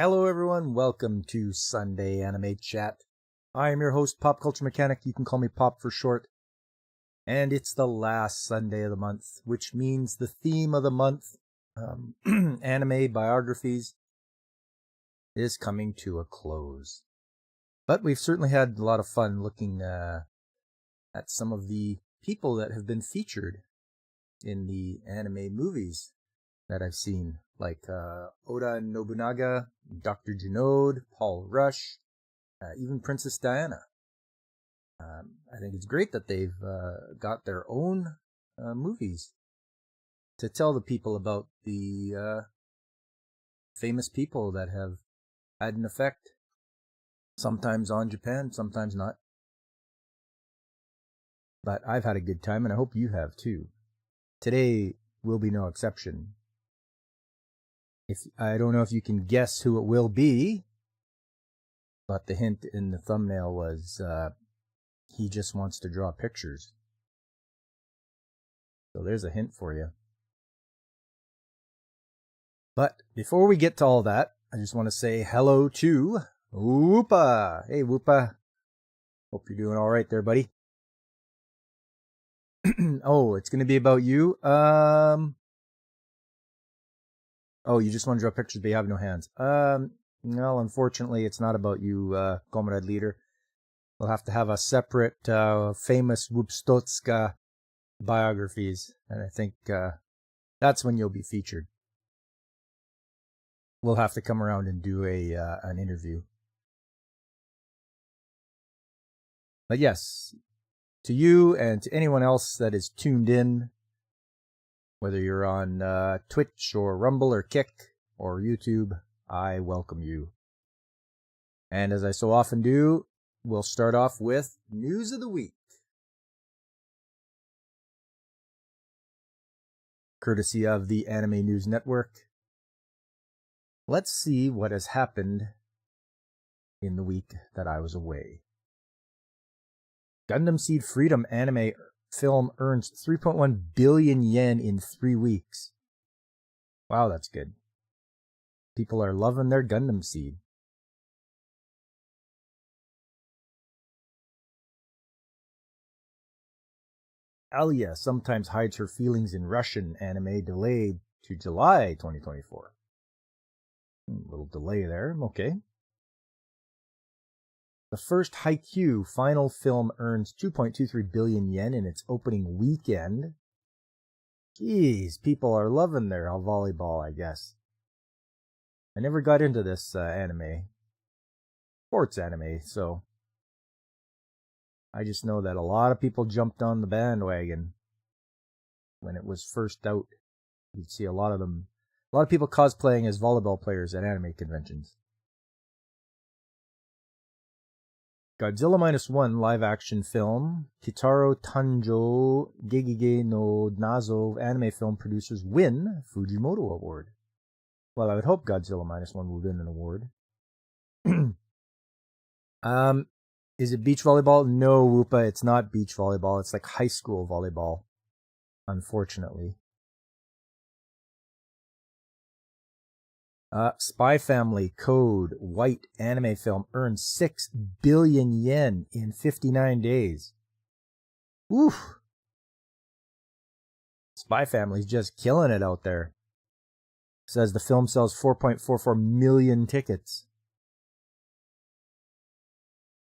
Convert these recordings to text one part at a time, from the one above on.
Hello everyone, welcome to Sunday Anime Chat. I am your host, Pop Culture Mechanic. You can call me Pop for short. And it's the last Sunday of the month, which means the theme of the month, anime biographies, is coming to a close. But we've certainly had a lot of fun looking at some of the people that have been featured in the anime movies that I've seen, like Oda Nobunaga, Dr. Janode, Paul Rush, even Princess Diana. I think it's great that they've got their own movies to tell the people about the famous people that have had an effect, sometimes on Japan, sometimes not. But I've had a good time, and I hope you have too. Today will be no exception. I don't know if you can guess who it will be, but the hint in the thumbnail was he just wants to draw pictures. So there's a hint for you. But before we get to all that, I just want to say hello to Whoopa. Hey, Whoopa. Hope you're doing all right there, buddy. Oh, it's going to be about you. Oh, you just want to draw pictures, but you have no hands. No, unfortunately, it's not about you, Comrade Leader. We'll have to have a separate, famous Wupstotska biographies, and I think that's when you'll be featured. We'll have to come around and do an interview. But yes, to you and to anyone else that is tuned in, whether you're on Twitch or Rumble or Kick or YouTube, I welcome you. And as I so often do, we'll start off with News of the Week. Courtesy of the Anime News Network. Let's see what has happened in the week that I was away. Gundam Seed Freedom anime film earns 3.1 billion yen in 3 weeks. Wow, that's good. People are loving their Gundam Seed. Alia sometimes hides her feelings in Russian anime delayed to July 2024. A little delay there, okay. The first Haikyuu final film earns 2.23 billion yen in its opening weekend. Jeez, people are loving their volleyball, I guess. I never got into this anime. Sports anime, so I just know that a lot of people jumped on the bandwagon when it was first out. You'd see a lot of people cosplaying as volleyball players at anime conventions. Godzilla -1 live-action film, Kitaro Tanjo Gegige no Nazo anime film producers win Fujimoto Award. Well, I would hope Godzilla -1 will win an award. Is it beach volleyball? No, Whoopa, it's not beach volleyball. It's like high school volleyball, unfortunately. Spy Family Code White anime film earned 6 billion yen in 59 days. Oof. Spy Family's just killing it out there. Says the film sells 4.44 million tickets.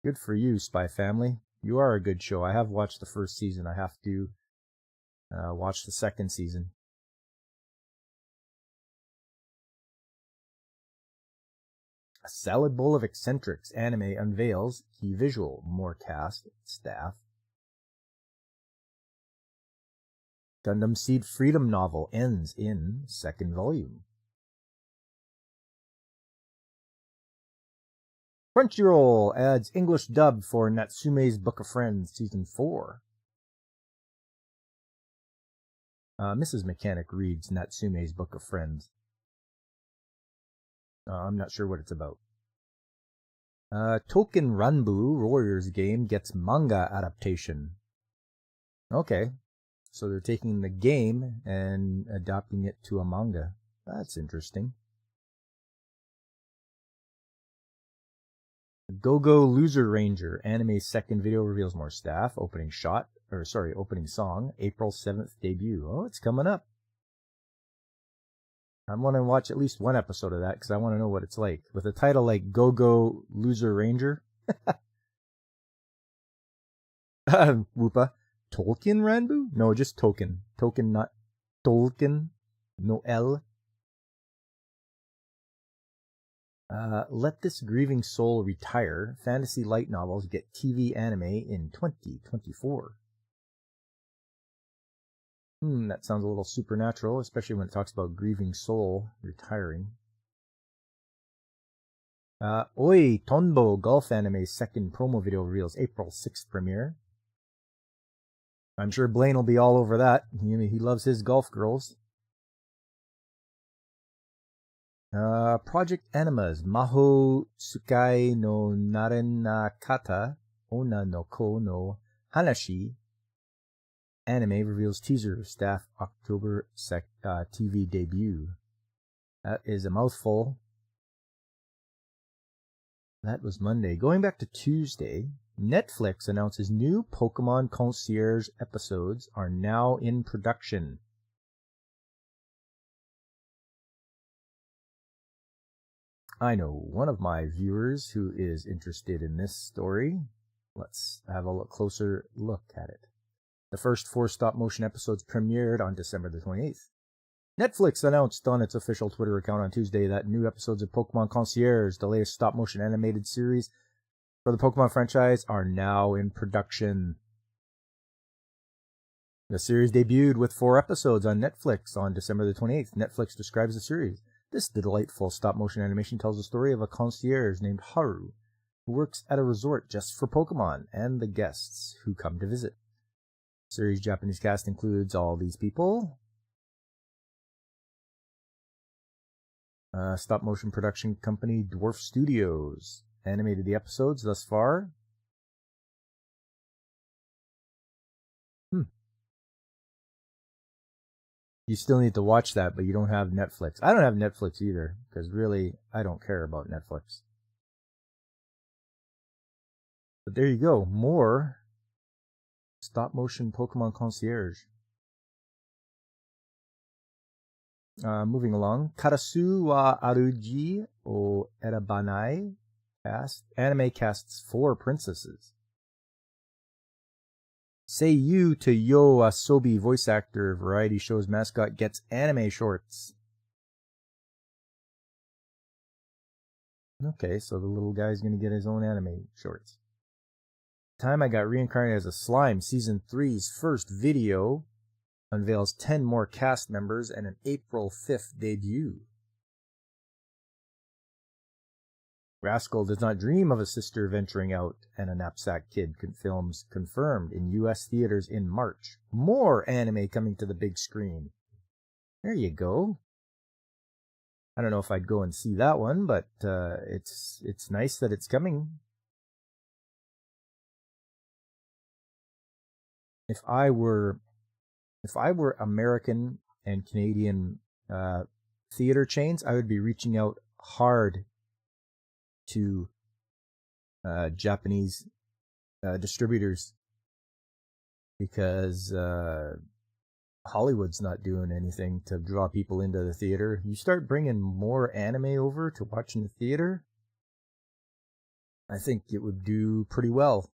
Good for you, Spy Family. You are a good show. I have watched the first season. I have to watch the second season. A Salad Bowl of Eccentrics anime unveils key visual, more cast, staff. Gundam Seed Freedom novel ends in second volume. Crunchyroll adds English dub for Natsume's Book of Friends Season 4. Mrs. Mechanic reads Natsume's Book of Friends. I'm not sure what it's about. Token Ranbu Warriors game gets manga adaptation. Okay, so they're taking the game and adapting it to a manga. That's interesting. Go-Go Loser Ranger, anime's second video reveals more staff. Opening song, April 7th debut. Oh, it's coming up. I want to watch at least one episode of that because I want to know what it's like. With a title like Go-Go Loser Ranger. Whoopa. Tolkien Ranbu? No, just Token. Token, not Tolkien. No L. Let This Grieving Soul Retire. Fantasy light novels get TV anime in 2024. That sounds a little supernatural, especially when it talks about grieving soul retiring. Oi Tonbo golf anime's second promo video reveals April 6th premiere. I'm sure Blaine will be all over that. He loves his golf girls. Project Anima's Maho Tsukai no Narenakata Ona no Ko no Hanashi anime reveals teaser staff October TV debut. That is a mouthful. That was Monday. Going back to Tuesday, Netflix announces new Pokemon Concierge episodes are now in production. I know one of my viewers who is interested in this story. Let's have a closer look at it. The first 4 stop-motion episodes premiered on December the 28th. Netflix announced on its official Twitter account on Tuesday that new episodes of Pokemon Concierge, the latest stop-motion animated series for the Pokemon franchise, are now in production. The series debuted with 4 episodes on Netflix on December the 28th. Netflix describes the series. This delightful stop-motion animation tells the story of a concierge named Haru, who works at a resort just for Pokemon and the guests who come to visit. The series' Japanese cast includes all these people. Stop-motion production company Dwarf Studios animated the episodes thus far. You still need to watch that, but you don't have Netflix. I don't have Netflix either, because really, I don't care about Netflix. But there you go. More stop-motion Pokemon Concierge. Moving along. Karasu wa Aruji o Erabanai anime casts 4 princesses. Seiyu to Yo Asobi voice actor variety show's mascot gets anime shorts. Okay, so the little guy's going to get his own anime shorts. Time I Got Reincarnated as a Slime Season 3's first video unveils 10 more cast members and an April 5th debut. Rascal Does Not Dream of a Sister Venturing Out and a Knapsack Kid films confirmed in U.S. theaters in March. More anime coming to the big screen. There you go. I don't know if I'd go and see that one, but it's nice that it's coming. If I were American and Canadian theater chains, I would be reaching out hard to Japanese distributors, because Hollywood's not doing anything to draw people into the theater. You start bringing more anime over to watch in the theater, I think it would do pretty well.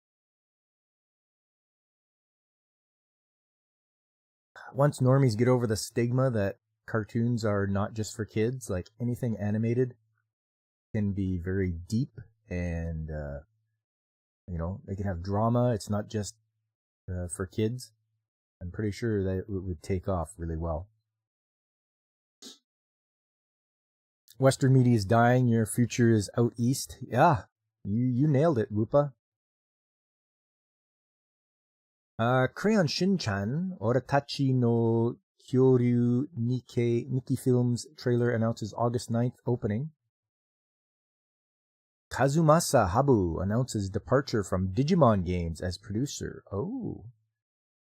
Once normies get over the stigma that cartoons are not just for kids, like anything animated can be very deep and, they can have drama. It's not just for kids. I'm pretty sure that it would take off really well. Western media is dying. Your future is out east. Yeah, you nailed it, Whoopa. Crayon Shin-chan, Oratachi no Kyoryu Nikki Films trailer announces August 9th opening. Kazumasa Habu announces departure from Digimon games as producer. Oh,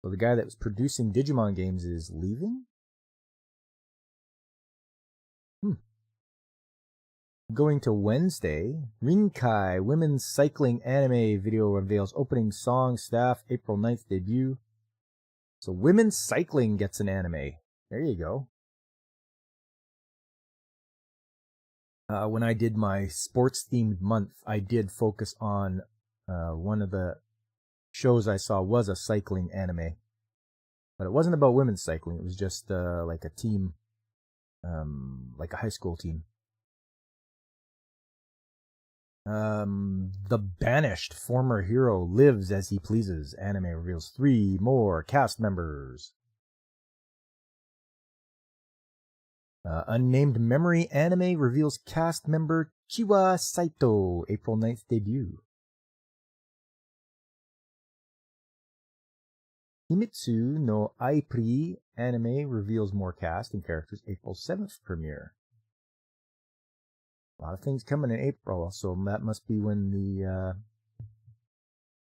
so the guy that was producing Digimon games is leaving? Going to Wednesday, Rinkai Women's Cycling Anime video reveals opening song, staff, April 9th debut. So Women's Cycling gets an anime. There you go. When I did my sports-themed month, I did focus on one of the shows I saw was a cycling anime. But it wasn't about women's cycling. It was just like a team, like a high school team. The Banished former hero lives as he pleases. Anime reveals 3 more cast members. Unnamed Memory Anime reveals cast member Chiwa Saito, April 9th debut. Himitsu no Aipri Anime reveals more cast and characters, April 7th premiere. A lot of things coming in April, so that must be when the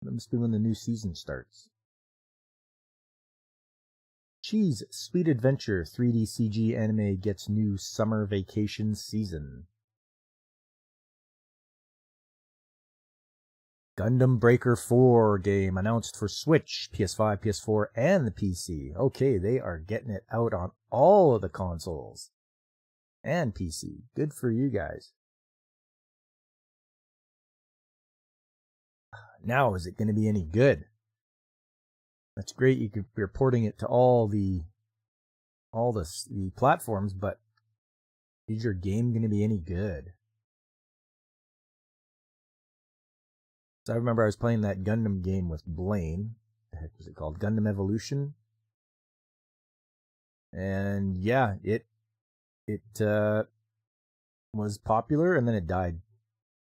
new season starts. Cheese Sweet Adventure 3D CG anime gets new summer vacation season. Gundam Breaker 4 game announced for Switch, PS5, PS4, and the PC. Okay, they are getting it out on all of the consoles and PC. Good for you guys. Now, is it going to be any good? That's great. You're porting it to all the platforms, but is your game going to be any good? So I remember I was playing that Gundam game with Blaine. What the heck was it called? Gundam Evolution. And yeah, it was popular and then it died.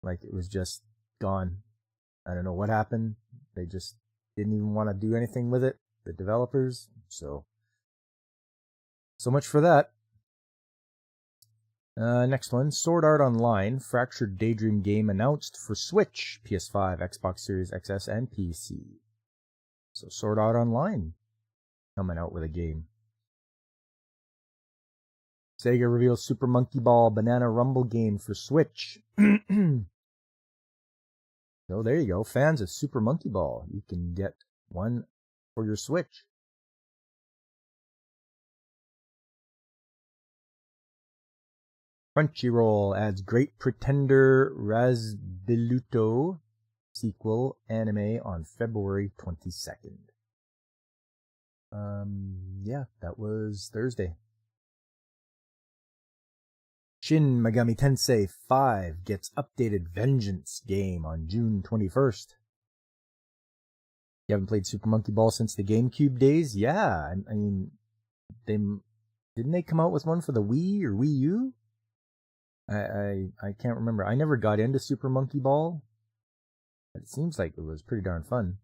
Like it was just gone. I don't know what happened. They just didn't even want to do anything with it, the developers. So much for that. Next one, Sword Art Online, Fractured Daydream game announced for Switch, PS5, Xbox Series XS, and PC. So Sword Art Online coming out with a game. Sega reveals Super Monkey Ball Banana Rumble game for Switch. So there you go. Fans of Super Monkey Ball, you can get one for your Switch. Crunchyroll adds Great Pretender Razbiluto sequel anime on February 22nd. Yeah, that was Thursday. Shin Megami Tensei 5 gets updated Vengeance game on June 21st. You haven't played Super Monkey Ball since the GameCube days? Yeah, I mean, didn't they come out with one for the Wii or Wii U? I can't remember. I never got into Super Monkey Ball. But it seems like it was pretty darn fun.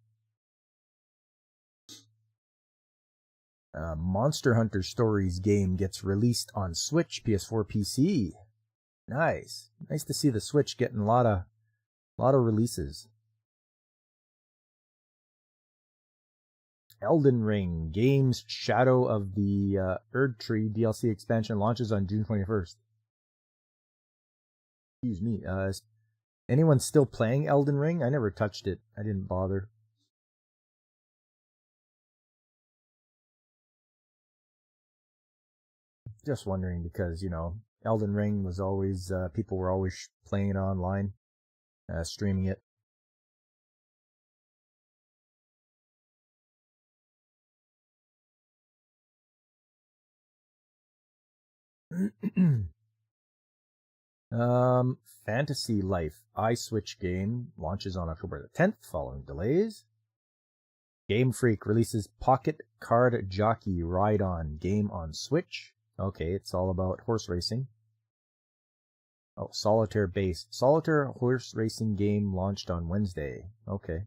Monster Hunter Stories game gets released on Switch, PS4, PC. Nice. Nice to see the Switch getting a lot of releases. Elden Ring Games Shadow of the Erd Tree DLC expansion launches on June 21st. Excuse me. Is anyone still playing Elden Ring? I never touched it. I didn't bother. Just wondering because, you know, Elden Ring was always, people were always playing it online, streaming it. Fantasy Life iSwitch game launches on October the 10th following delays. Game Freak releases Pocket Card Jockey Ride On game on Switch. Okay, it's all about horse racing. Oh, Solitaire horse racing game launched on Wednesday. Okay.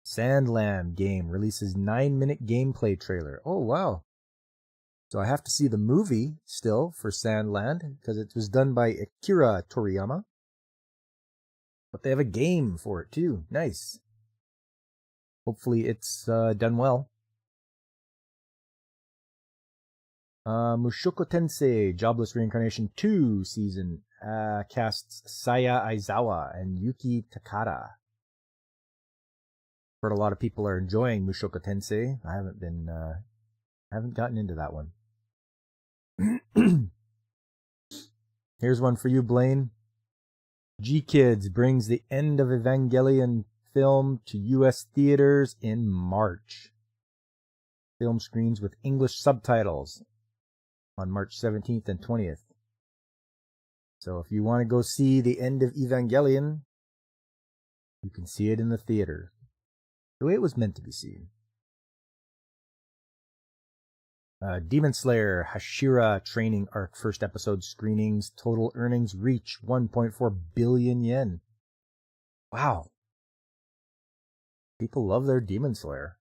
Sandland game releases 9-minute gameplay trailer. Oh, wow. So I have to see the movie still for Sandland because it was done by Akira Toriyama. But they have a game for it too. Nice. Hopefully it's done well. Mushoku Tensei Jobless Reincarnation 2 season casts Saya Aizawa and Yuki Takada. Heard a lot of people are enjoying Mushoku Tensei. I haven't gotten into that one. Here's one for you, Blaine. G-Kids brings the end of Evangelion film to U.S. theaters in March. Film screens with English subtitles on March 17th and 20th. So if you want to go see the end of Evangelion, you can see it in the theater, the way it was meant to be seen. Demon Slayer Hashira Training Arc first episode screenings. Total earnings reach 1.4 billion yen. Wow. People love their Demon Slayer.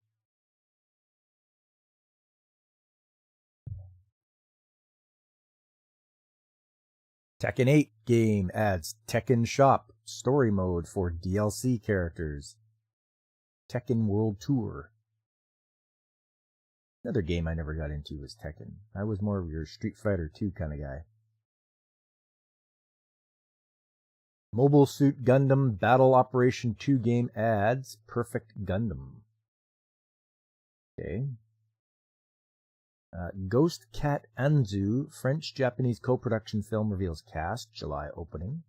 Tekken 8 game adds Tekken Shop story mode for DLC characters. Tekken World Tour. Another game I never got into was Tekken. I was more of your Street Fighter 2 kind of guy. Mobile Suit Gundam Battle Operation 2 game adds Perfect Gundam. Okay. Ghost Cat Anzu, French-Japanese co-production film reveals cast, July opening.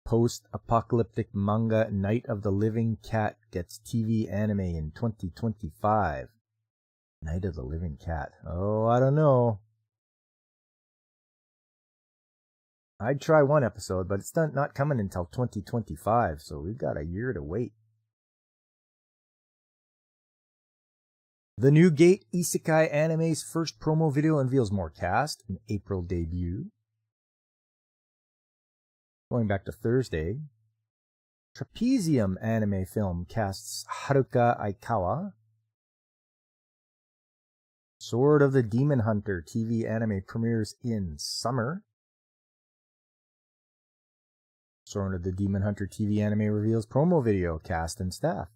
Post-apocalyptic manga Night of the Living Cat gets TV anime in 2025. Night of the Living Cat. Oh, I don't know. I'd try one episode, but it's not coming until 2025, so we've got a year to wait. The new Gate Isekai anime's first promo video unveils more cast, an April debut. Going back to Thursday, Trapezium anime film casts Haruka Aikawa. Sword of the Demon Hunter TV anime premieres in summer. Sword of the Demon Hunter TV anime reveals promo video, cast, and staff.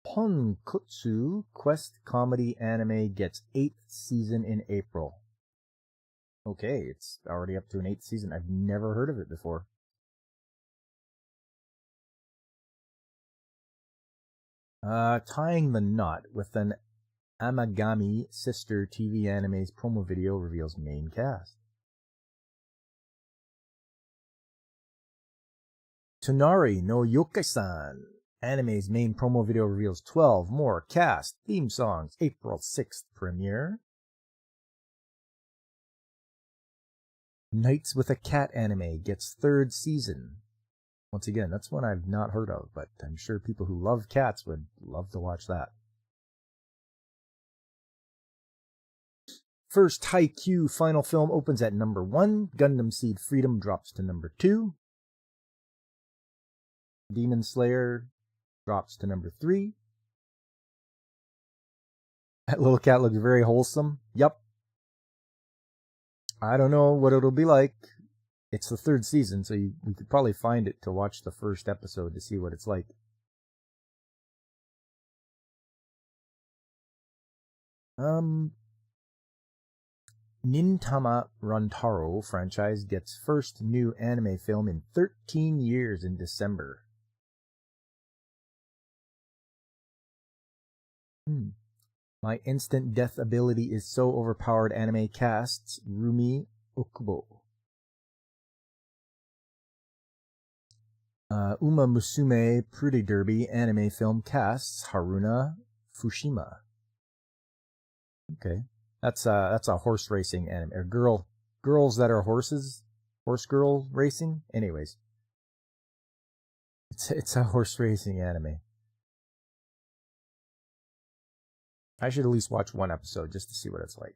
Ponkutsu Quest comedy anime gets 8th season in April. Okay, it's already up to an 8th season. I've never heard of it before. Tying the Knot with an Amagami Sister TV anime's promo video reveals main cast. Tonari no Yokai-san anime's main promo video reveals 12 more cast, theme songs, April 6th premiere. Nights with a Cat anime gets 3rd season. Once again, that's one I've not heard of, but I'm sure people who love cats would love to watch that. First Haikyuu final film opens at number 1. Gundam Seed Freedom drops to number 2. Demon Slayer drops to number 3. That little cat looks very wholesome. Yep. I don't know what it'll be like. It's the 3rd season, so you could probably find it to watch the first episode to see what it's like. Nintama Rantaro franchise gets first new anime film in 13 years in December. My instant death ability is so overpowered anime casts Rumi Okubo. Uma Musume Pretty Derby anime film casts Haruna Fushima. Okay. That's a horse racing anime. Or girls that are horses, horse girl racing. Anyways, it's a horse racing anime. I should at least watch one episode just to see what it's like.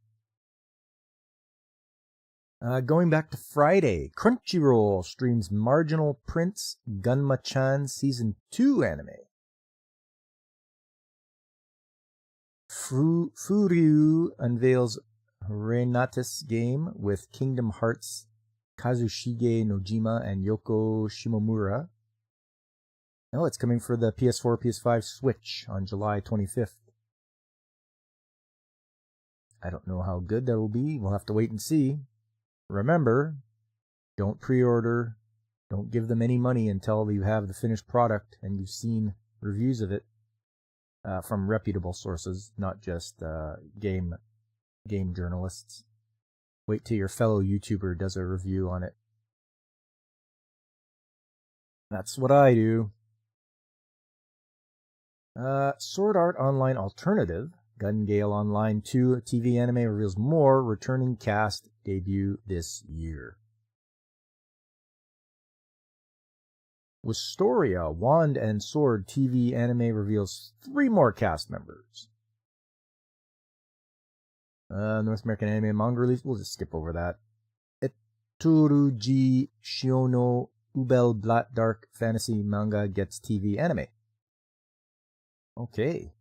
Going back to Friday, Crunchyroll streams Marginal Prince Gunma-chan Season 2 anime. Furyu unveils Renatus game with Kingdom Hearts Kazushige Nojima and Yoko Shimomura. Oh, it's coming for the PS4, PS5, Switch on July 25th. I don't know how good that will be. We'll have to wait and see. Remember, don't pre-order. Don't give them any money until you have the finished product and you've seen reviews of it from reputable sources, not just game journalists. Wait till your fellow YouTuber does a review on it. That's what I do. Sword Art Online Alternative, Gun Gale Online 2 TV anime reveals more returning cast debut this year. Wistoria, Wand and Sword TV anime reveals 3 more cast members. North American anime and manga release, we'll just skip over that. Etsuruji Shiono Ubel Blatt Dark Fantasy Manga gets TV anime. Okay.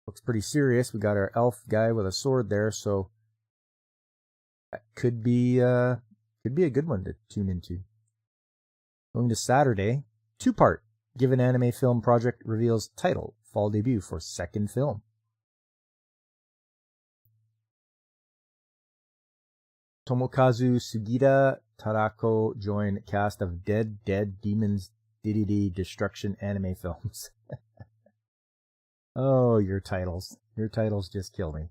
Looks pretty serious. We got our elf guy with a sword there, so that could be a good one to tune into. Going to Saturday, 2-part Given Anime Film Project reveals title, fall debut for second film. Tomokazu Sugita Tarako join cast of Dead Demons Diddy Destruction anime films. Oh, your titles. Your titles just kill me.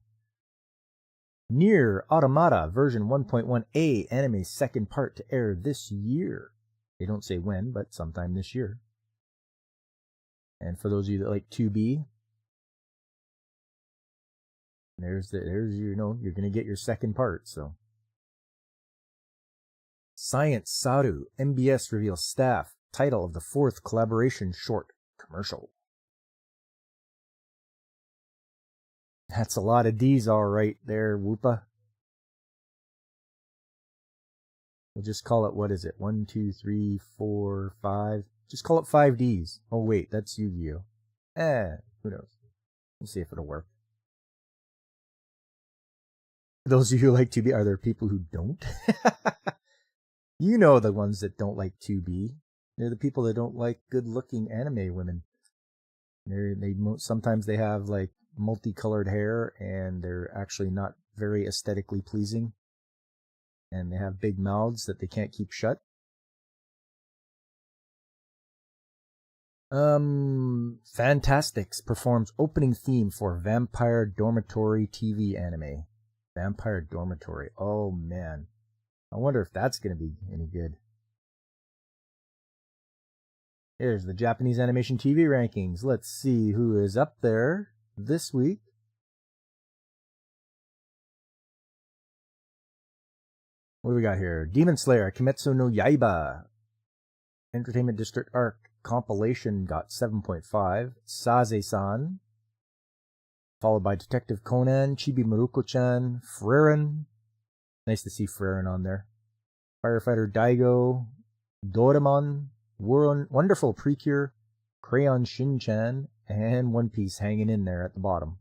Nier Automata version 1.1a anime second part to air this year. They don't say when, but sometime this year. And for those of you that like 2B, there's you're going to get your second part, so. Science Saru, MBS reveals staff, title of the 4th collaboration short commercial. That's a lot of D's all right there, Whoopa. We'll just call it, what is it? 1, 2, 3, 4, 5. Just call it 5 Ds. Oh wait, that's Yu-Gi-Oh. Who knows? We'll see if it'll work. Those of you who like 2B, are there people who don't? You know the ones that don't like 2B. They're the people that don't like good-looking anime women. Sometimes they have like multicolored hair and they're actually not very aesthetically pleasing. And they have big mouths that they can't keep shut. Fantastics performs opening theme for Vampire Dormitory TV anime. Vampire Dormitory. Oh man. I wonder if that's going to be any good. Here's the Japanese animation TV rankings. Let's see who is up there this week. What do we got here? Demon Slayer, Kimetsu no Yaiba. Entertainment District Arc compilation got 7.5. Saze-san. Followed by Detective Conan, Chibi Maruko-chan, Frieren. Nice to see Frieren on there. Firefighter Daigo, Doraemon, Wonderful Precure, Crayon Shin-chan, and One Piece hanging in there at the bottom.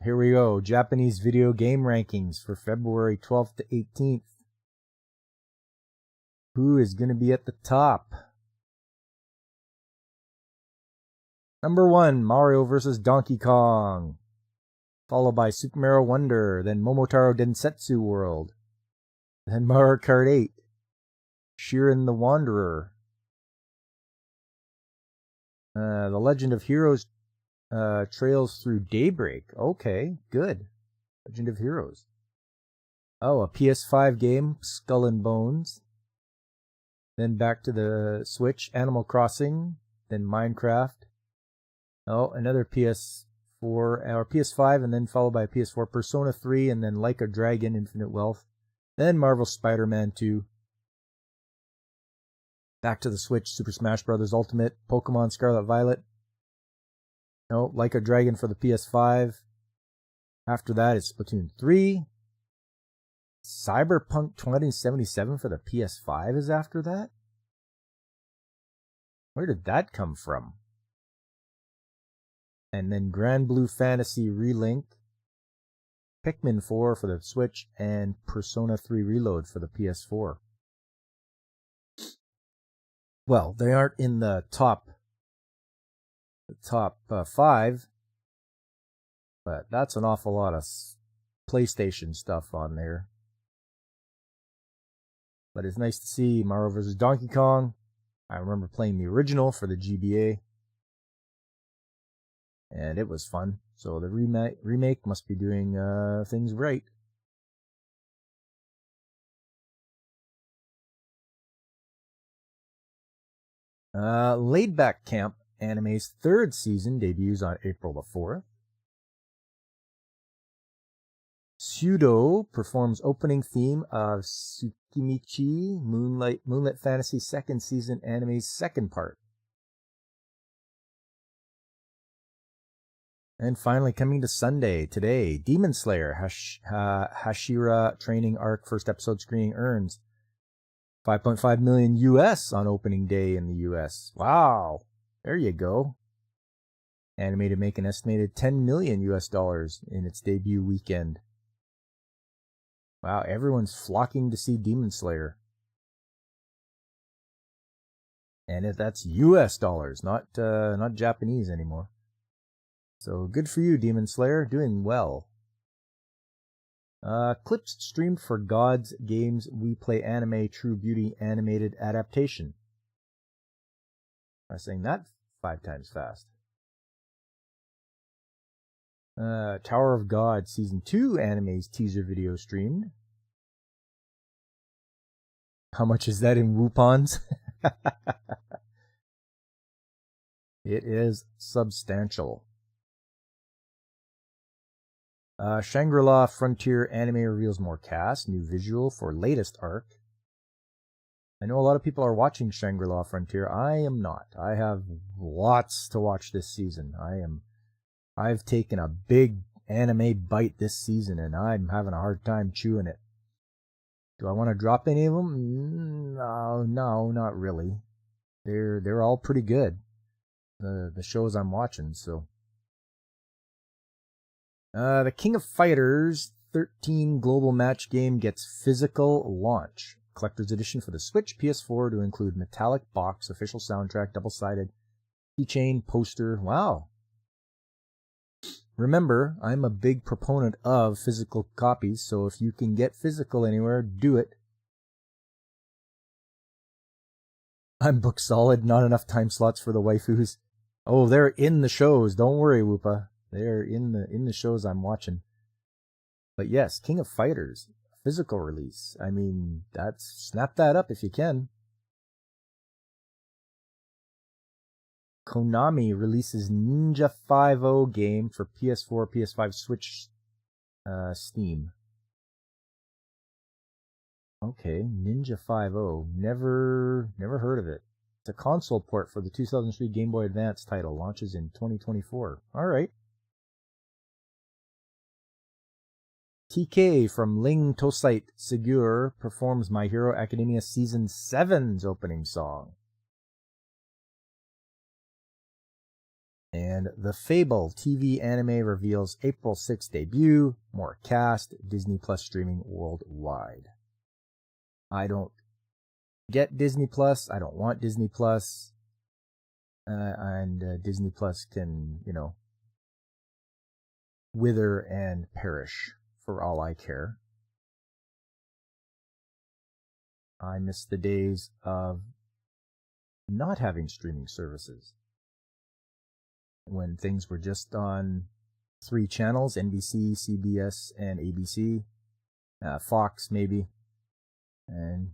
Here we go. Japanese video game rankings for February 12th to 18th. Who is going to be at the top? Number 1, Mario vs. Donkey Kong. Followed by Super Mario Wonder, then Momotaro Densetsu World. Then Mario Kart 8. Shiren the Wanderer. The Legend of Heroes Trails Through Daybreak. Okay, good. Legend of Heroes. Oh, a PS5 game, Skull and Bones. Then back to the Switch, Animal Crossing. Then Minecraft. Oh, another PS4 or PS5, and then followed by PS4, Persona 3, and then Like a Dragon, Infinite Wealth. Then Marvel Spider-Man 2. Back to the Switch, Super Smash Bros. Ultimate, Pokemon Scarlet Violet. No, Like a Dragon for the PS5. After that, it's Splatoon 3. Cyberpunk 2077 for the PS5 is after that? Where did that come from? And then Grand Blue Fantasy Relink, Pikmin 4 for the Switch, and Persona 3 Reload for the PS4. Well, they aren't in the top the top 5, but that's an awful lot of PlayStation stuff on there. But it's nice to see Mario vs. Donkey Kong. I remember playing the original for the GBA, and it was fun. So the remake must be doing things right. Laid Back Camp anime's 3rd season debuts on April the 4th. Pseudo performs opening theme of Tsukimichi Moonlit Fantasy 2nd season anime's 2nd part. And finally, coming to Sunday today, Demon Slayer Hashira Training Arc 1st episode screening earns $5.5 million US on opening day in the US. Wow, there you go. Anime to make an estimated $10 million US dollars in its debut weekend. Wow, everyone's flocking to see Demon Slayer. And that's US dollars, not Japanese anymore. So good for you, Demon Slayer, doing well. Clips streamed for God's Games We Play Anime True Beauty animated adaptation. I'm saying that 5 times fast. Tower of God Season 2 anime's teaser video streamed. How much is that in woopons? It is substantial. Shangri-La Frontier anime reveals more cast, new visual for latest arc. I know a lot of people are watching Shangri-La Frontier. I am not. I have lots to watch this season. I've taken a big anime bite this season, and I'm having a hard time chewing it. Do I want to drop any of them? No, not really. They're all pretty good. The shows I'm watching, so. The King of Fighters 13 global match game gets physical launch. Collector's edition for the Switch, PS4 to include metallic box, official soundtrack, double-sided keychain, poster. Wow. Remember, I'm a big proponent of physical copies, so if you can get physical anywhere, do it. I'm booked solid, not enough time slots for the waifus. Oh, they're in the shows. Don't worry, Whoopa. They're in the shows I'm watching. But yes, King of Fighters, physical release. I mean, snap that up if you can. Konami releases Ninja 5.0 game for PS4, PS5, Switch, Steam. Okay, Ninja 5.0. Never heard of it. It's a console port for the 2003 Game Boy Advance title. Launches in 2024. Alright. TK from Ling Tosite Segure performs My Hero Academia Season 7's opening song. And The Fable TV anime reveals April 6th debut, more cast, Disney Plus streaming worldwide. I don't get Disney Plus, I don't want Disney Plus, and Disney Plus can, wither and perish for all I care. I miss the days of not having streaming services, when things were just on 3 channels, NBC, CBS, and ABC, Fox maybe, and,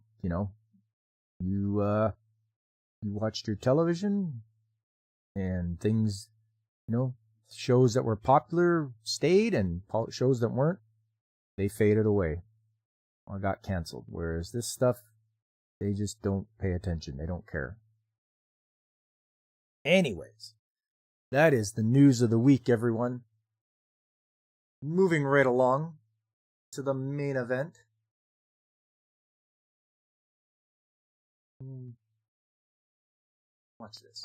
you watched your television, and things, shows that were popular stayed, and shows that weren't, they faded away or got canceled. Whereas this stuff, they just don't pay attention. They don't care. Anyways, that is the news of the week, everyone. Moving right along to the main event. Watch this.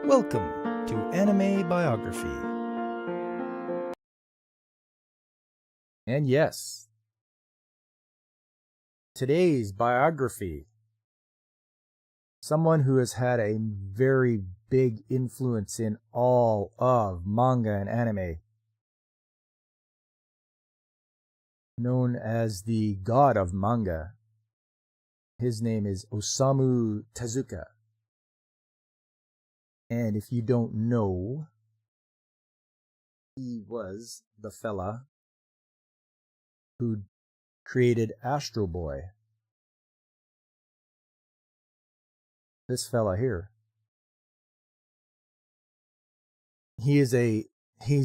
Welcome to Anime Biography. And yes, today's biography someone who has had a very big influence in all of manga and anime, known as the god of manga. His name is Osamu Tezuka. And if you don't know, he was the fella who created Astro Boy. This fella here. He's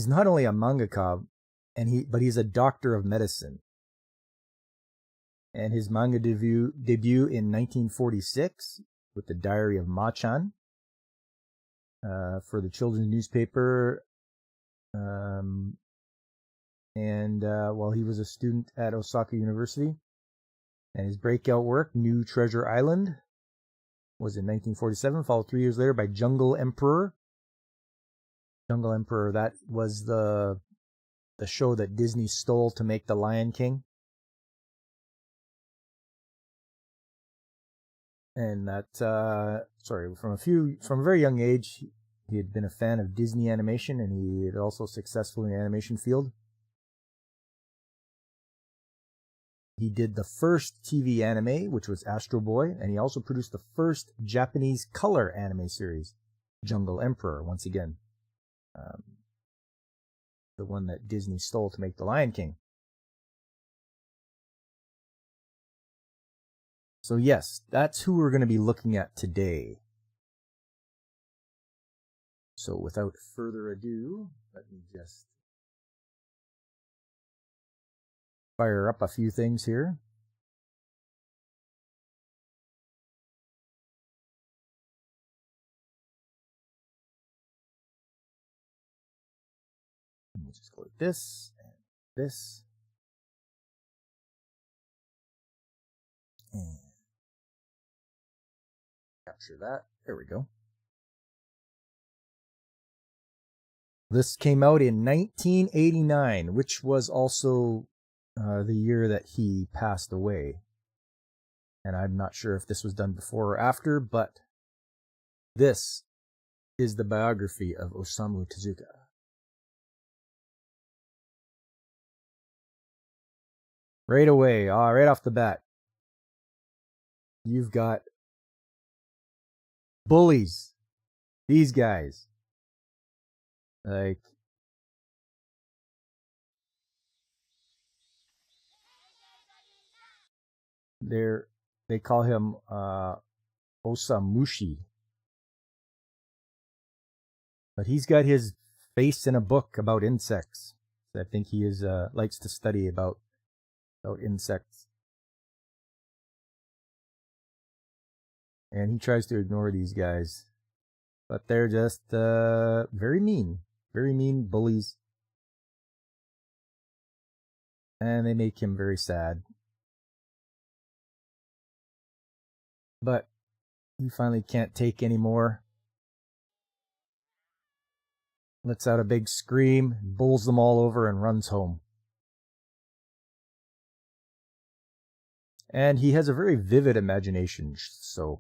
not only a mangaka, but he's a doctor of medicine. And his manga debut in 1946 with the Diary of Ma-chan for the children's newspaper. While he was a student at Osaka University. And his breakout work, New Treasure Island, was in 1947, followed 3 years later by Jungle Emperor. Jungle Emperor, that was the show that Disney stole to make The Lion King. And that, from a very young age, he had been a fan of Disney animation, and he had also successful in the animation field. He did the first TV anime, which was Astro Boy, and he also produced the first Japanese color anime series, Jungle Emperor, once again. The one that Disney stole to make The Lion King. So yes, that's who we're going to be looking at today. So without further ado, let me just fire up a few things here. Let me just go like this and this. And capture that. There we go. This came out in 1989, which was also the year that he passed away. And I'm not sure if this was done before or after, but this is the biography of Osamu Tezuka. Right away, right off the bat, you've got bullies. These guys. Like, they call him Osamushi. But he's got his face in a book about insects. I think he likes to study about insects. And he tries to ignore these guys. But they're just very mean bullies. And they make him very sad. But he finally can't take any more. Lets out a big scream, bowls them all over, and runs home. And he has a very vivid imagination, so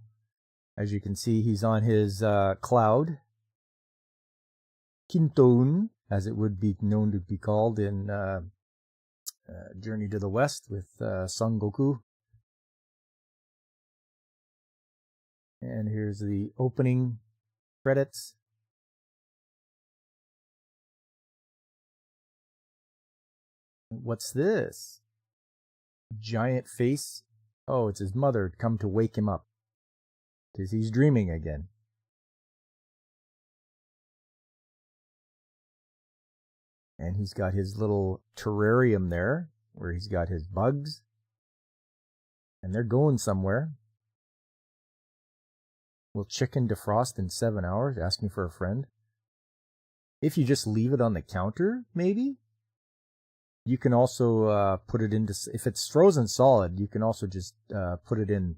as you can see, he's on his cloud, Kintoun, as it would be known to be called in Journey to the West with Son Goku. And here's the opening credits. What's this? Giant face. Oh, it's his mother come to wake him up, because he's dreaming again. And he's got his little terrarium there, where he's got his bugs. And they're going somewhere. Will chicken defrost in 7 hours? Asking for a friend. If you just leave it on the counter, maybe? You can also put it into, if it's frozen solid, you can also just put it in,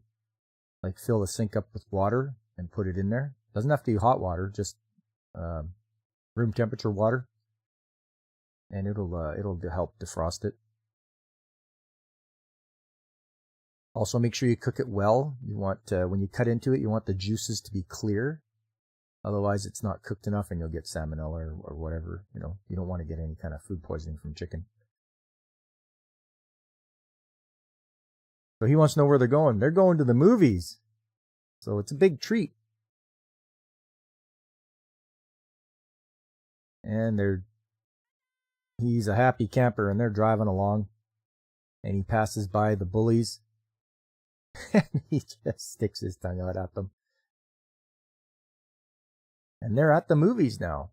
like fill the sink up with water and put it in there. Doesn't have to be hot water, just room temperature water. And it'll help defrost it. Also, make sure you cook it well. You want, when you cut into it, you want the juices to be clear. Otherwise, it's not cooked enough and you'll get salmonella or whatever. You know, you don't want to get any kind of food poisoning from chicken. So he wants to know where they're going. They're going to the movies. So it's a big treat. And he's a happy camper and they're driving along. And he passes by the bullies. And he just sticks his tongue out at them. And they're at the movies now.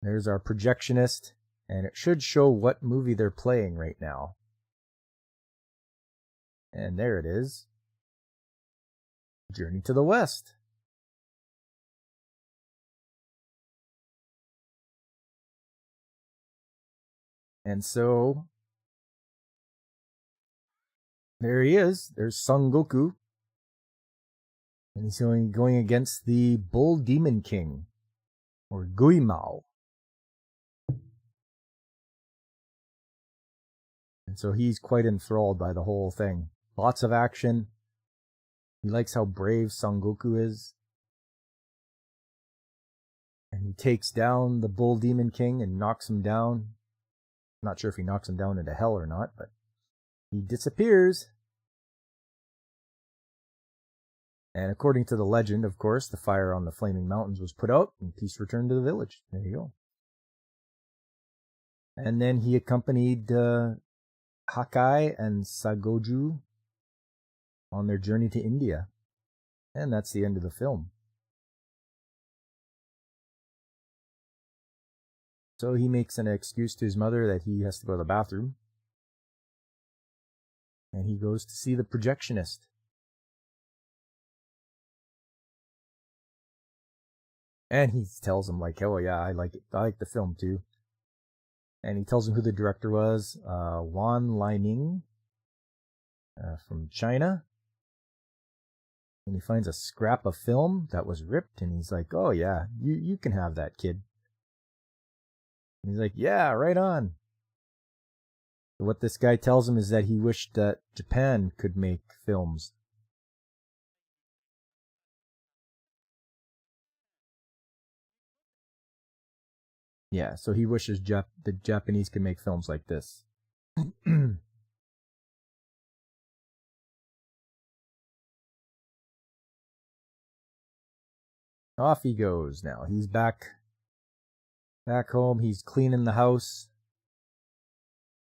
There's our projectionist. And it should show what movie they're playing right now. And there it is. Journey to the West. And so, there he is. There's Son Goku. And he's going against the Bull Demon King. Or Guimao. And so he's quite enthralled by the whole thing. Lots of action. He likes how brave Son Goku is. And he takes down the Bull Demon King and knocks him down. Not sure if he knocks him down into hell or not, but he disappears. And according to the legend, of course, the fire on the Flaming Mountains was put out and peace returned to the village. There you go. And then he accompanied Hakai and Sagoju on their journey to India. And that's the end of the film. So he makes an excuse to his mother that he has to go to the bathroom. And he goes to see the projectionist. And he tells him, like, oh yeah, I like it. I like the film too. And he tells him who the director was, Wan Lining, from China. And he finds a scrap of film that was ripped, and he's like, oh yeah, you can have that, kid. And he's like, yeah, right on. What this guy tells him is that he wished that Japan could make films. Yeah, so he wishes the Japanese could make films like this. Off he goes now. He's back home. He's cleaning the house.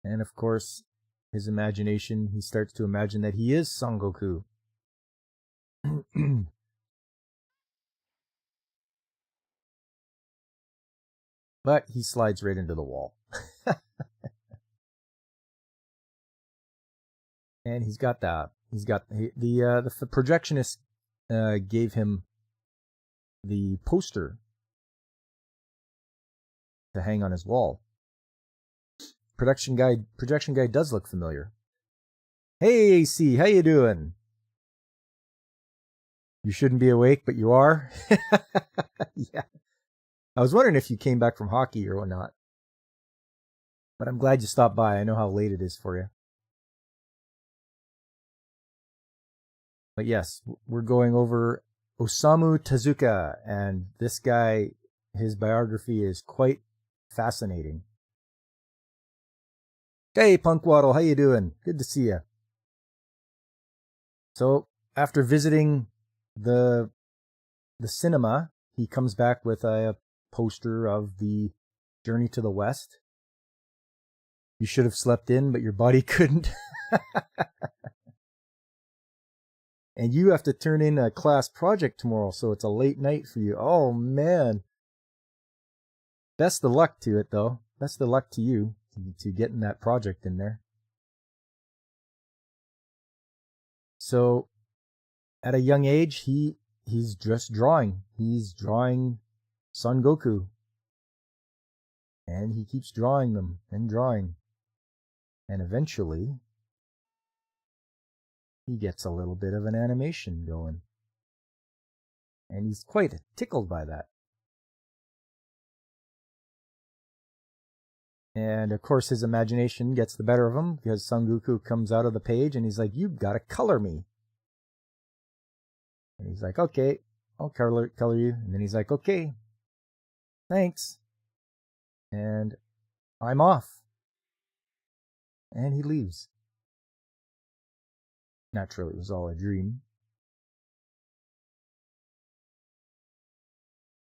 And of course, his imagination, he starts to imagine that he is Son Goku. But he slides right into the wall. And the projectionist gave him the poster to hang on his wall. Projection guy does look familiar. Hey AC, how you doing? You shouldn't be awake, but you are? Yeah. I was wondering if you came back from hockey or whatnot. But I'm glad you stopped by. I know how late it is for you. But yes, we're going over Osamu Tezuka, and this guy, his biography is quite fascinating. Hey, Punkwaddle, how you doing? Good to see you. So, after visiting the cinema, he comes back with a poster of the Journey to the West. You should have slept in, but your body couldn't. And you have to turn in a class project tomorrow, so it's a late night for you. Oh, man. Best of luck to it, though. Best of luck to you to getting that project in there. So, at a young age, he's just drawing. He's drawing Son Goku. And he keeps drawing them and drawing. And eventually, he gets a little bit of an animation going. And he's quite tickled by that. And of course his imagination gets the better of him because Son Goku comes out of the page and he's like, "You've got to color me." And he's like, "Okay, I'll color you." And then he's like, "Okay, thanks." And I'm off. And he leaves. Naturally, it was all a dream.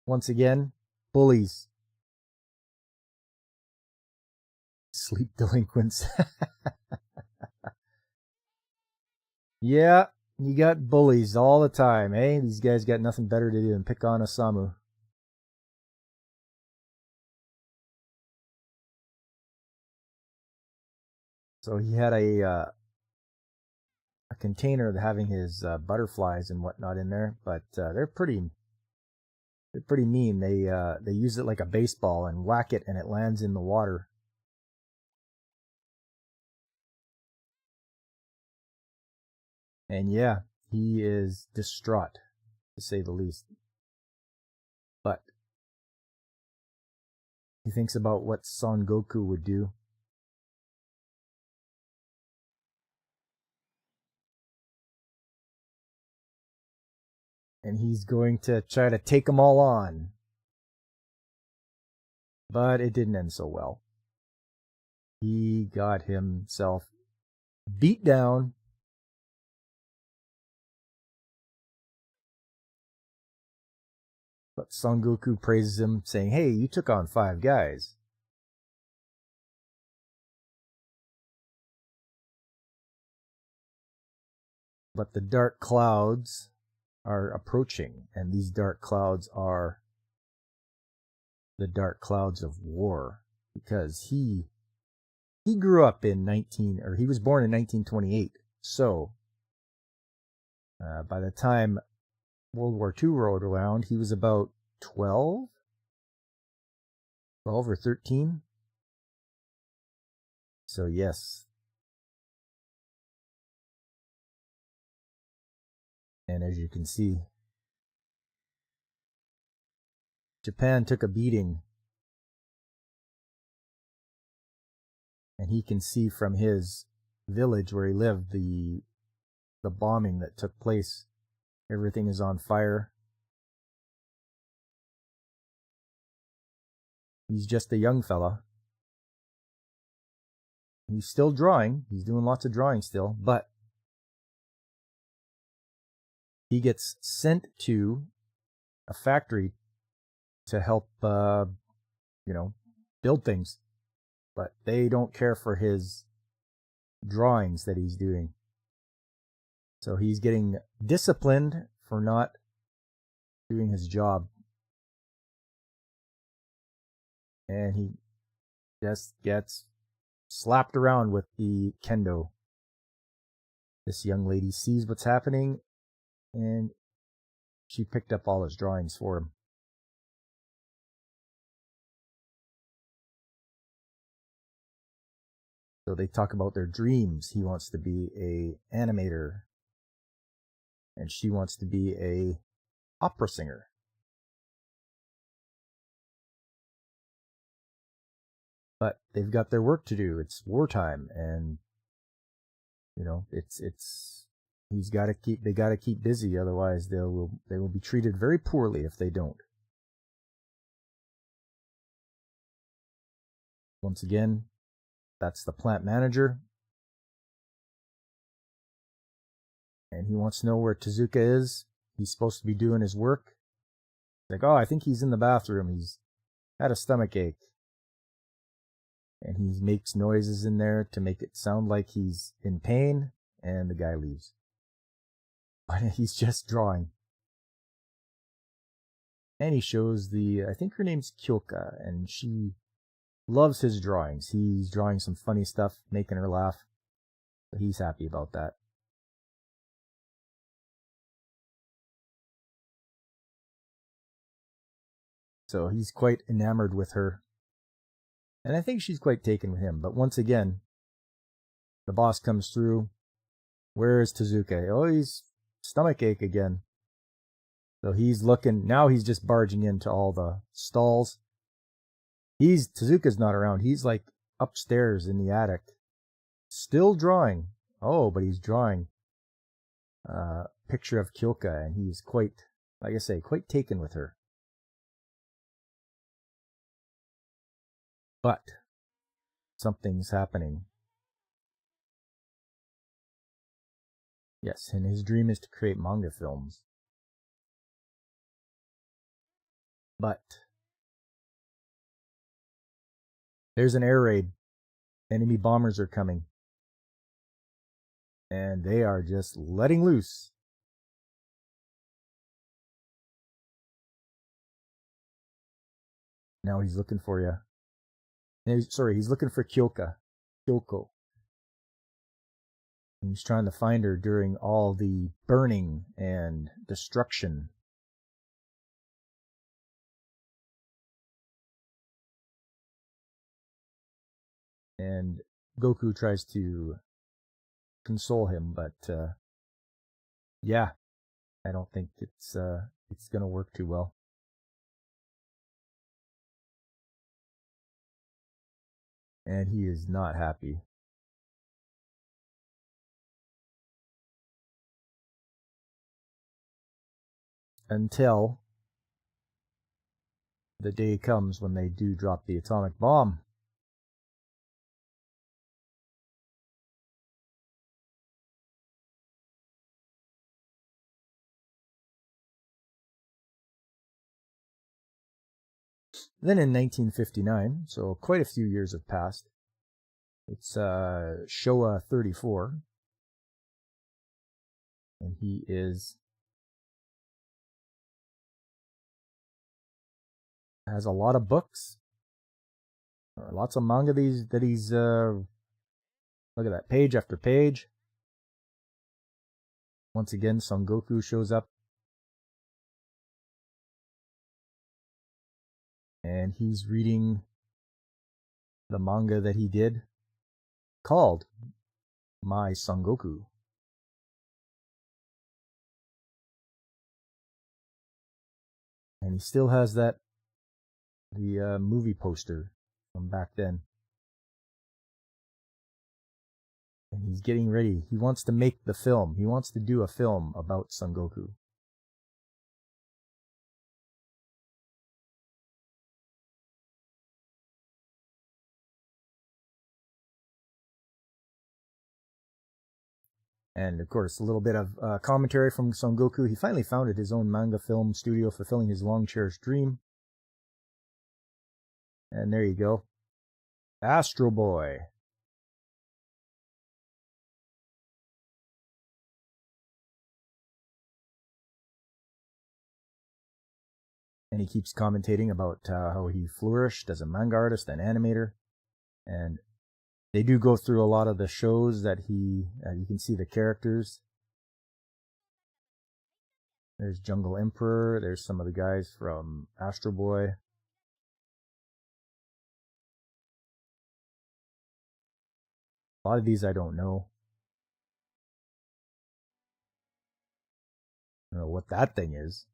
Once again, bullies. Sleep delinquents. Yeah, you got bullies all the time, eh? These guys got nothing better to do than pick on Osamu. So he had a container having his butterflies and whatnot in there, but they're pretty mean. They use it like a baseball and whack it, and it lands in the water. And yeah, he is distraught, to say the least. But he thinks about what Son Goku would do. And he's going to try to take them all on. But it didn't end so well. He got himself beat down. But Son Goku praises him, saying, "Hey, you took on 5 guys." But the dark clouds are approaching, and these dark clouds are the dark clouds of war, because he grew up in he was born in 1928. So by the time World War II rolled around, he was about 12 or 13. So yes. And as you can see, Japan took a beating. And he can see from his village where he lived the bombing that took place. Everything is on fire. He's just a young fella. He's still drawing. He's doing lots of drawing still, but he gets sent to a factory to help, build things. But they don't care for his drawings that he's doing. So he's getting disciplined for not doing his job. And he just gets slapped around with the kendo. This young lady sees what's happening, and she picked up all his drawings for him. So they talk about their dreams. He wants to be a animator, and she wants to be a opera singer. But they've got their work to do. It's wartime, and they got to keep busy, otherwise they will be treated very poorly if they don't. Once again, that's the plant manager. And he wants to know where Tezuka is. He's supposed to be doing his work. He's like, "Oh, I think he's in the bathroom. He's had a stomach ache." And he makes noises in there to make it sound like he's in pain, and the guy leaves. But he's just drawing. And he shows I think her name's Kyoka, and she loves his drawings. He's drawing some funny stuff, making her laugh. But he's happy about that. So he's quite enamored with her. And I think she's quite taken with him. But once again, the boss comes through. Where is Tezuka? Oh, he's stomach ache again. So he's looking. Now he's just barging into all the stalls. Tezuka's not around. He's like upstairs in the attic, still drawing. Oh, but he's drawing a picture of Kyoka, and he's quite, like I say, quite taken with her. But something's happening. Yes, and his dream is to create manga films. But there's an air raid. Enemy bombers are coming. And they are just letting loose. Now he's looking for you. He's looking for Kyoko. And he's trying to find her during all the burning and destruction. And Goku tries to console him, but yeah, I don't think it's gonna work too well. And he is not happy. Until the day comes when they do drop the atomic bomb. Then in 1959, so quite a few years have passed, it's Showa 34, and he has a lot of books, lots of manga that he's look at that, page after page. Once again, Son Goku shows up, and he's reading the manga that he did called My Son Goku. And he still has the movie poster from back then. And he's getting ready. He wants to make the film. He wants to do a film about Son Goku. And of course, a little bit of commentary from Son Goku. He finally founded his own manga film studio, fulfilling his long-cherished dream. And there you go. Astro Boy. And he keeps commentating about how he flourished as a manga artist and animator. And they do go through a lot of the shows that you can see the characters. There's Jungle Emperor. There's some of the guys from Astro Boy. A lot of these I don't know. I don't know what that thing is.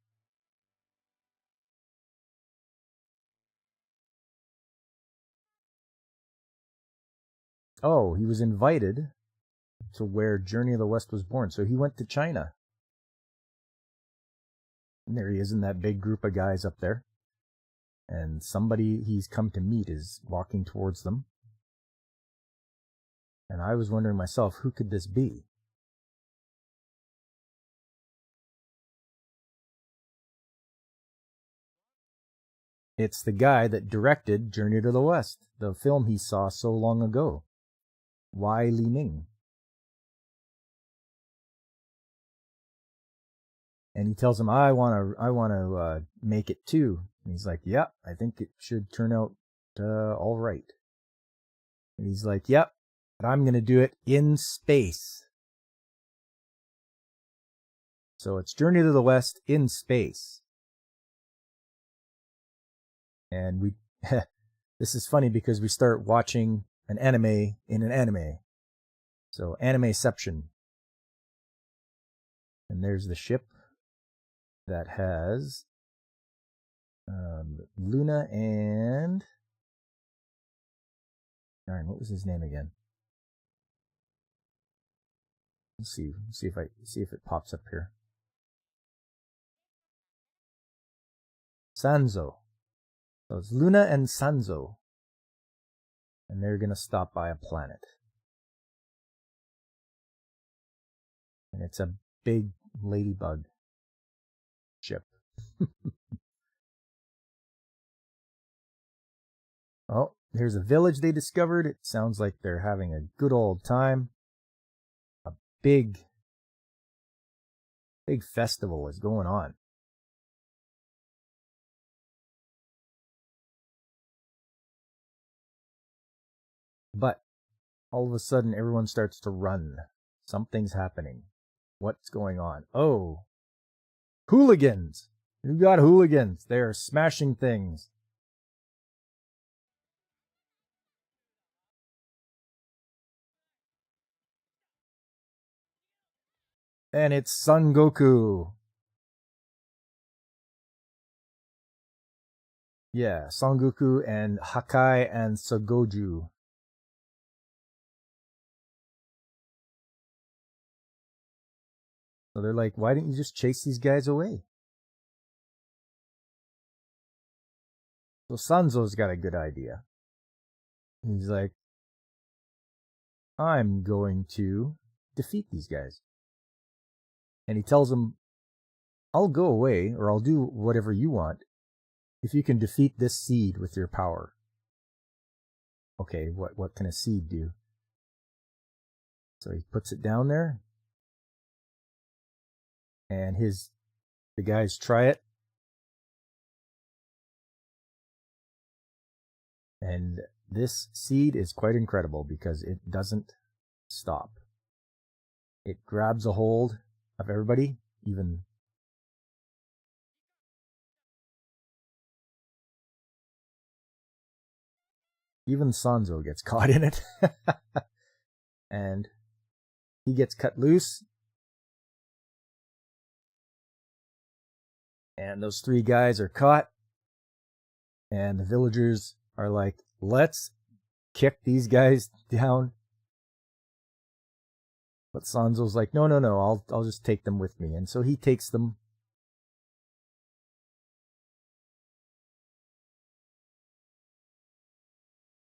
Oh, he was invited to where Journey of the West was born. So he went to China. And there he is in that big group of guys up there. And somebody he's come to meet is walking towards them. And I was wondering myself, who could this be? It's the guy that directed Journey to the West, the film he saw so long ago. Wai Li Ming. And he tells him, I want to make it too. And he's like, yeah, I think it should turn out all right. And he's like, yep, but I'm going to do it in space. So it's Journey to the West in space. And we, this is funny because we start watching an anime in an anime. So Animeception. And there's the ship that has Luna and... What was his name again? Let's see if it pops up here. Sanzo. So it's Luna and Sanzo. And they're gonna stop by a planet. And it's a big ladybug ship. Oh, here's a village they discovered. It sounds like they're having a good old time. A big festival is going on. But all of a sudden, everyone starts to run. Something's happening. What's going on? Oh, hooligans! You got hooligans. They're smashing things. And it's Son Goku. Yeah, Son Goku and Hakai and Sogoju. So they're like, why didn't you just chase these guys away? So Sanzo's got a good idea. He's like, I'm going to defeat these guys. And he tells them, I'll go away, or I'll do whatever you want, if you can defeat this seed with your power. Okay, what can a seed do? So he puts it down there, and the guys try it, and this seed is quite incredible because it doesn't stop. It grabs a hold of everybody, even Sanzo gets caught in it. And he gets cut loose. And those three guys are caught. And the villagers are like, let's kick these guys down. But Sanzo's like, no, I'll just take them with me. And so he takes them.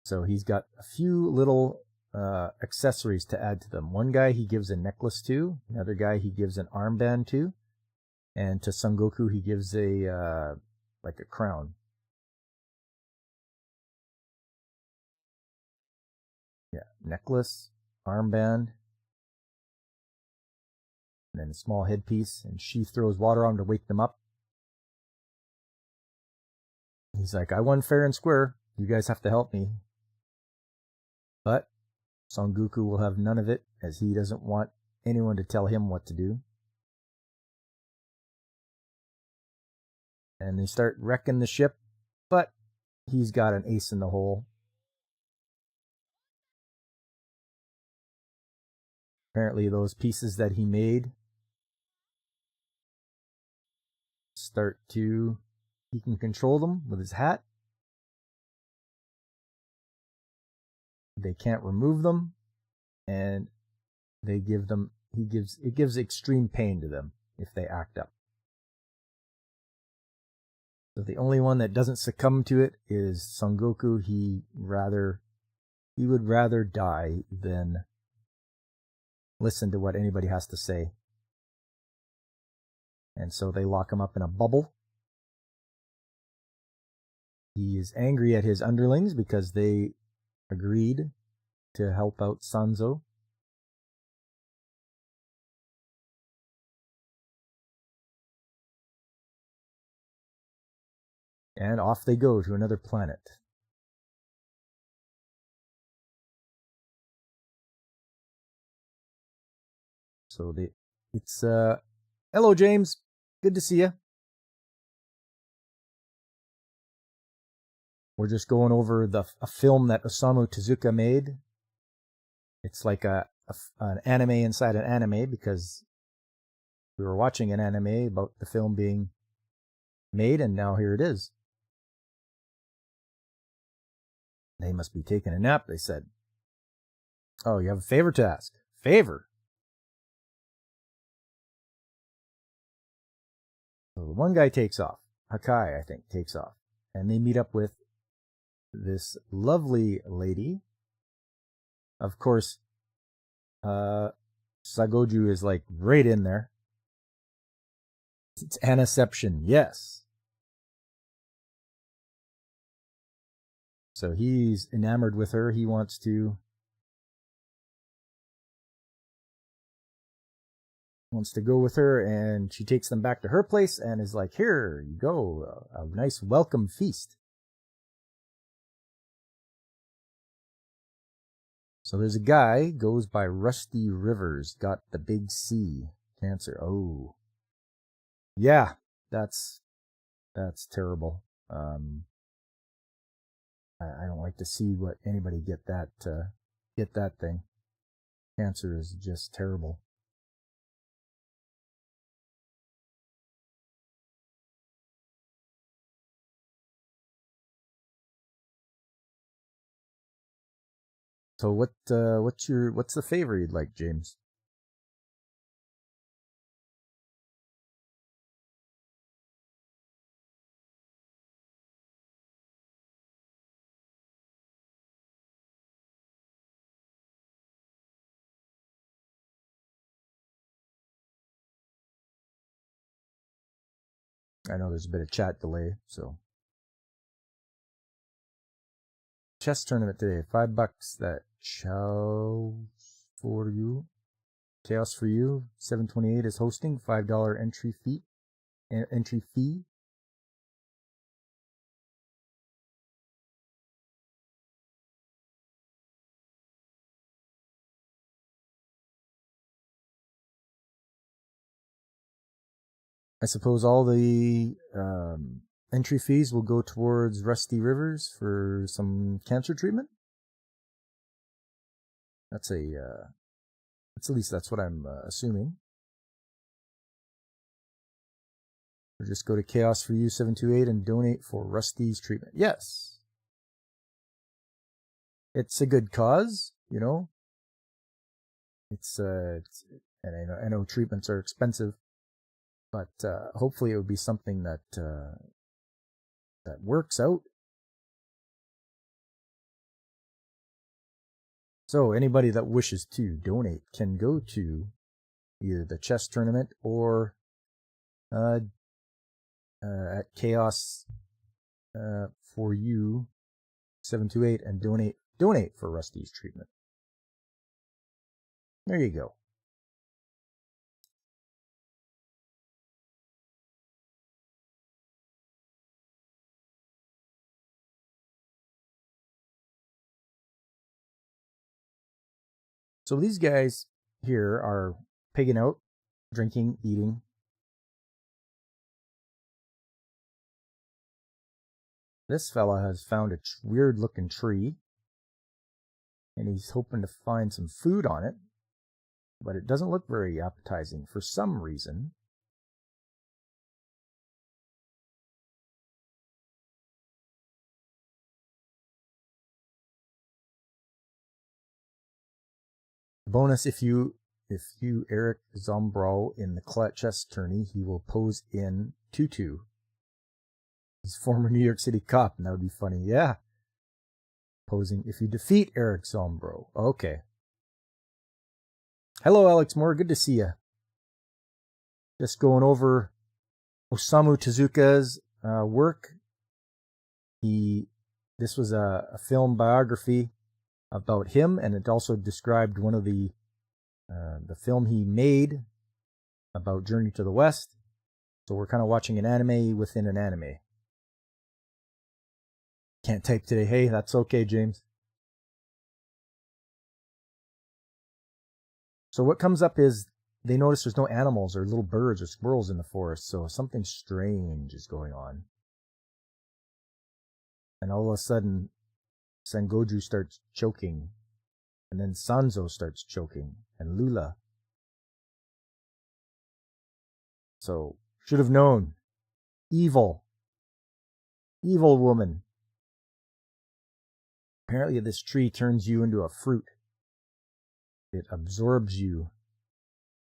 So he's got a few little accessories to add to them. One guy he gives a necklace to. Another guy he gives an armband to. And to Son Goku he gives a like a crown. Yeah, necklace, armband, and then a small headpiece. And she throws water on to wake them up. He's like, I won fair and square. You guys have to help me. But Son Goku will have none of it, as he doesn't want anyone to tell him what to do. And they start wrecking the ship, but he's got an ace in the hole. Apparently those pieces that he made he can control them with his hat. They can't remove them, and it gives extreme pain to them if they act up. So the only one that doesn't succumb to it is Son Goku. He would rather die than listen to what anybody has to say. And so they lock him up in a bubble. He is angry at his underlings because they agreed to help out Sanzo. And off they go to another planet. So it's hello James, good to see you. We're just going over a film that Osamu Tezuka made. It's like an anime inside an anime, because we were watching an anime about the film being made, and now here it is. They must be taking a nap, they said. Oh, you have a favor to ask. Favor. So the one guy takes off. Hakai, I think, takes off. And they meet up with this lovely lady. Of course, Sagoju is like right in there. It's Anaception, yes. So he's enamored with her. He wants to go with her, and she takes them back to her place and is like, here you go, a nice welcome feast. So there's a guy, goes by Rusty Rivers, got the big C, cancer. Oh. Yeah, that's terrible. I don't like to see anybody get that thing. Cancer is just terrible. So what's the favor you'd like, James? I know there's a bit of chat delay, so. Chess tournament today, $5. That Chaos for you. 728 is hosting. $5 entry fee. I suppose all the entry fees will go towards Rusty Rivers for some cancer treatment. That's at least that's what I'm assuming. Or just go to Chaos for You 728 and donate for Rusty's treatment. Yes. It's a good cause, you know. And I know treatments are expensive, but hopefully it would be something that works out. So anybody that wishes to donate can go to either the chess tournament or at Chaos for You 728 and donate for Rusty's treatment. There you go. So these guys here are pigging out, drinking, eating. This fella has found a weird looking tree, and he's hoping to find some food on it, but it doesn't look very appetizing for some reason. Bonus, if you Eric Zombro in the chess tourney, he will pose in tutu. He's former New York City cop, and that would be funny. Yeah. Posing if you defeat Eric Zombro. Okay. Hello, Alex Moore. Good to see you. Just going over Osamu Tezuka's work. This was a film biography about him, and it also described one of the film he made about Journey to the West. So we're kind of watching an anime within an anime. Can't type today. Hey, that's okay, James. So what comes up is they notice there's no animals or little birds or squirrels in the forest, so something strange is going on. And all of a sudden, Sengoju starts choking, and then Sanzo starts choking, and Lula. So, should have known. Evil. Evil woman. Apparently this tree turns you into a fruit. it absorbs you,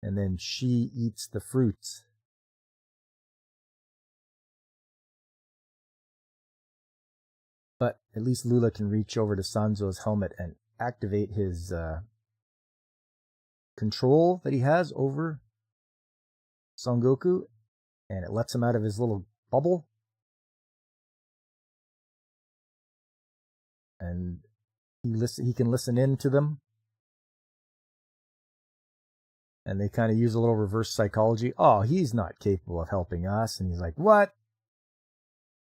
and then she eats the fruits. But at least Lula can reach over to Sanzo's helmet and activate his control that he has over Son Goku, and it lets him out of his little bubble. And he can listen in to them. And they kind of use a little reverse psychology. Oh, he's not capable of helping us. And he's like, what?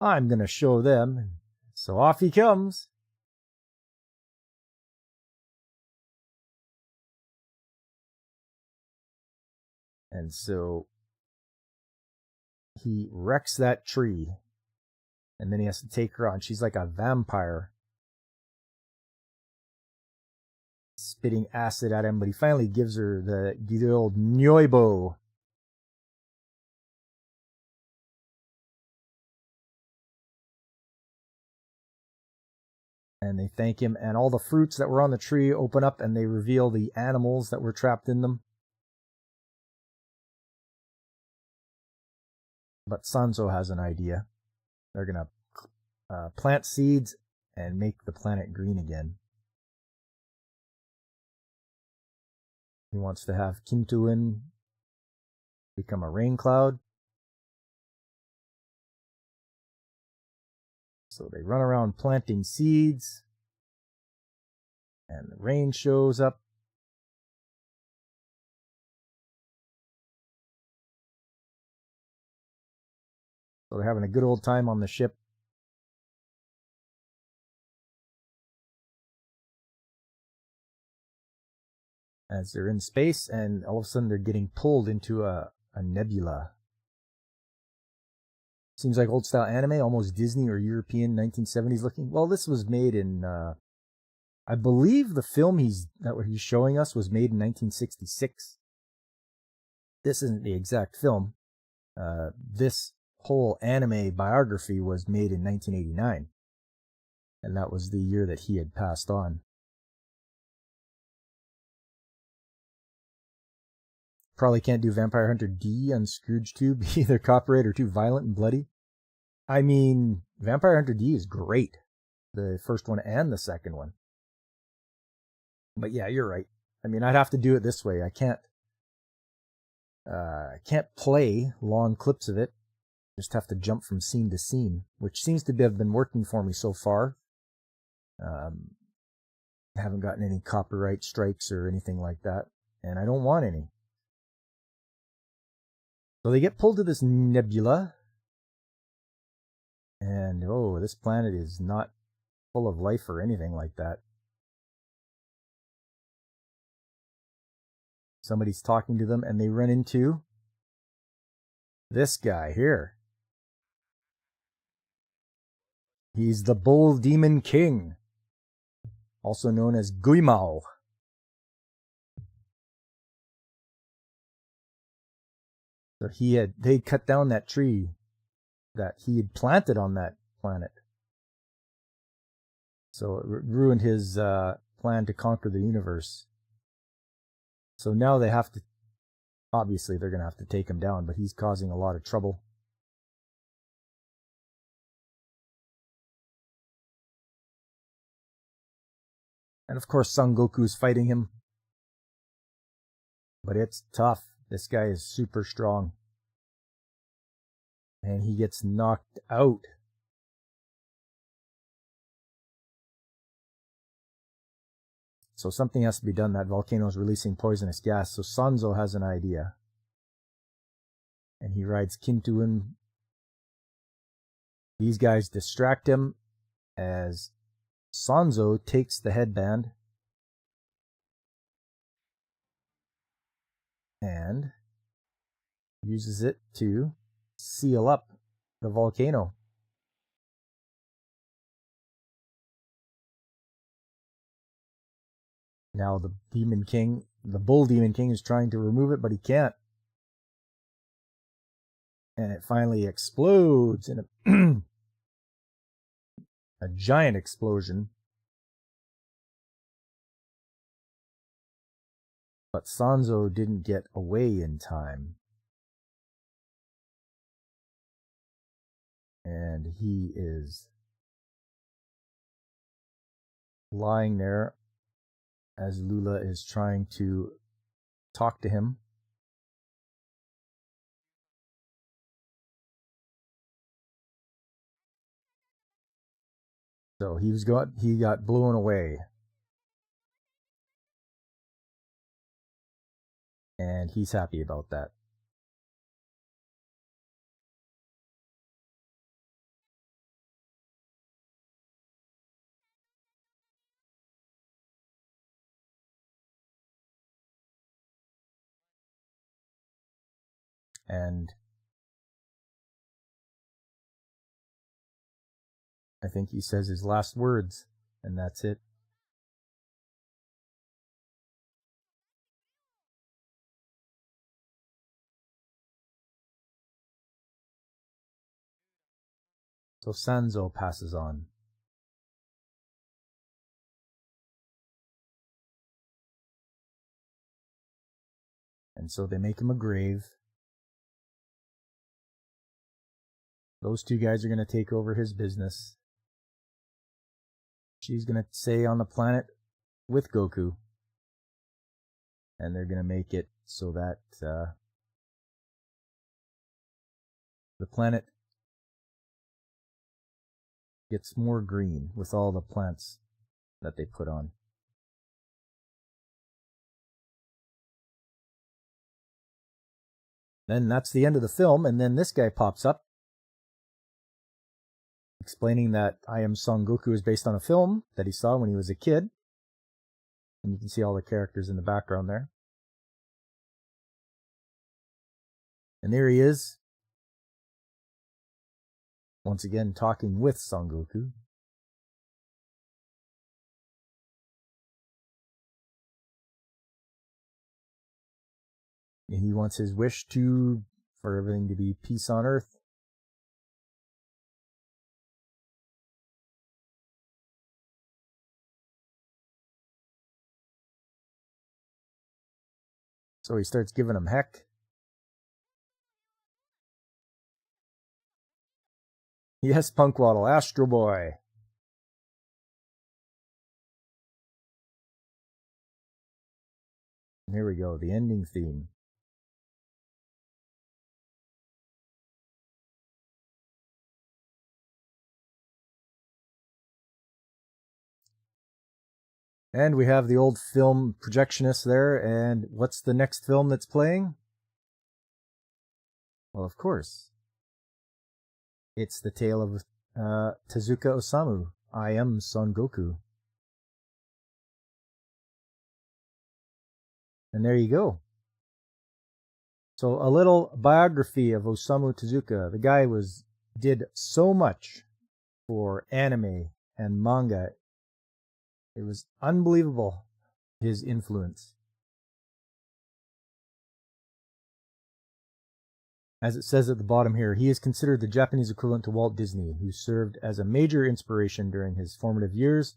I'm going to show them. So off he comes. And so he wrecks that tree. And then he has to take her on. She's like a vampire, spitting acid at him, but he finally gives her the good old Nyoibo. And they thank him, and all the fruits that were on the tree open up, and they reveal the animals that were trapped in them. But Sanzo has an idea. They're going to plant seeds and make the planet green again. He wants to have Kintuin become a rain cloud. So they run around planting seeds, and the rain shows up. So they're having a good old time on the ship. As they're in space, and all of a sudden they're getting pulled into a nebula. Seems like old style anime, almost Disney or European 1970s looking. Well, this was made in, I believe the film that he's showing us was made in 1966. This isn't the exact film. This whole anime biography was made in 1989. And that was the year that he had passed on. Probably can't do Vampire Hunter D on Scrooge Tube, either copyright or too violent and bloody. I mean, Vampire Hunter D is great. The first one and the second one. But yeah, you're right. I mean, I'd have to do it this way. I can't play long clips of it. Just have to jump from scene to scene, which seems to have been working for me so far. Haven't gotten any copyright strikes or anything like that, and I don't want any. So they get pulled to this nebula, and oh, this planet is not full of life or anything like that. Somebody's talking to them, and they run into this guy here. He's the Bull Demon King, also known as Guimao. So they cut down that tree that he had planted on that planet. So it ruined his plan to conquer the universe. So now they have to, obviously they're going to have to take him down, but he's causing a lot of trouble. And of course Son Goku's fighting him. But it's tough. This guy is super strong. And he gets knocked out. So something has to be done. That volcano is releasing poisonous gas. So Sanzo has an idea. And he rides Kintuin. These guys distract him as Sanzo takes the headband and uses it to seal up the volcano. Now the Bull Demon King is trying to remove it, but he can't. And it finally explodes in a giant explosion. But Sanzo didn't get away in time. And he is lying there as Lula is trying to talk to him. So he got blown away. And he's happy about that. And I think he says his last words, and that's it. So Sanzo passes on. And so they make him a grave. Those two guys are going to take over his business. She's going to stay on the planet with Goku. And they're going to make it so that the planet gets more green with all the plants that they put on. Then that's the end of the film, and then this guy pops up explaining that I Am Son Goku is based on a film that he saw when he was a kid. And you can see all the characters in the background there. And there he is, once again talking with Son Goku. And he wants his wish for everything to be peace on Earth. So he starts giving him heck. Yes, Punkwaddle, Astro Boy. And here we go, the ending theme. And we have the old film projectionist there, and what's the next film that's playing? Well, of course. It's the tale of Tezuka Osamu, I Am Son Goku. And there you go. So a little biography of Osamu Tezuka. The guy did so much for anime and manga. It was unbelievable, his influence. As it says at the bottom here, he is considered the Japanese equivalent to Walt Disney, who served as a major inspiration during his formative years.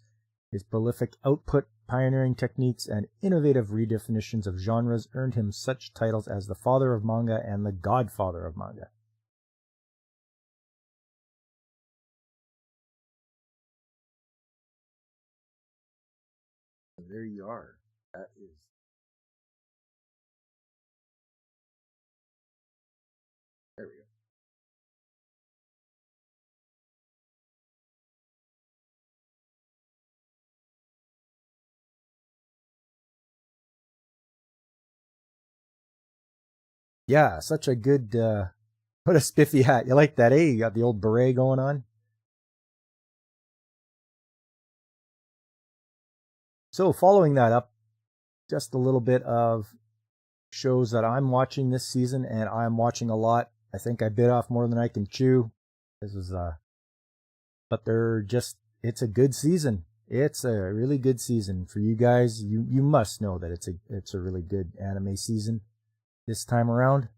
His prolific output, pioneering techniques, and innovative redefinitions of genres earned him such titles as the father of manga and the godfather of manga. There you are. That is. There we go. Yeah, such a good, what a spiffy hat. You like that, eh? You got the old beret going on. So following that up, just a little bit of shows that I'm watching this season, and I'm watching a lot. I think I bit off more than I can chew. This was, but it's a good season. It's a really good season for you guys. You must know that it's a really good anime season this time around.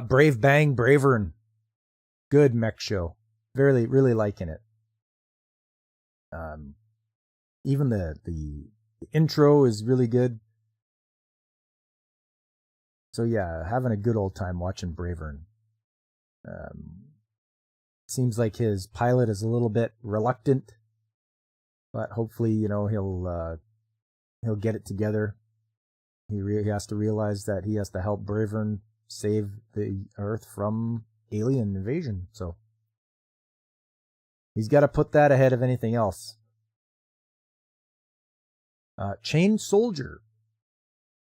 Brave Bang Bravern. Good mech show. Really, really liking it. Even the intro is really good. So yeah, having a good old time watching Bravern. Seems like his pilot is a little bit reluctant, but hopefully, he'll get it together. He has to realize that he has to help Bravern save the Earth from alien invasion. So he's got to put that ahead of anything else. Chain Soldier.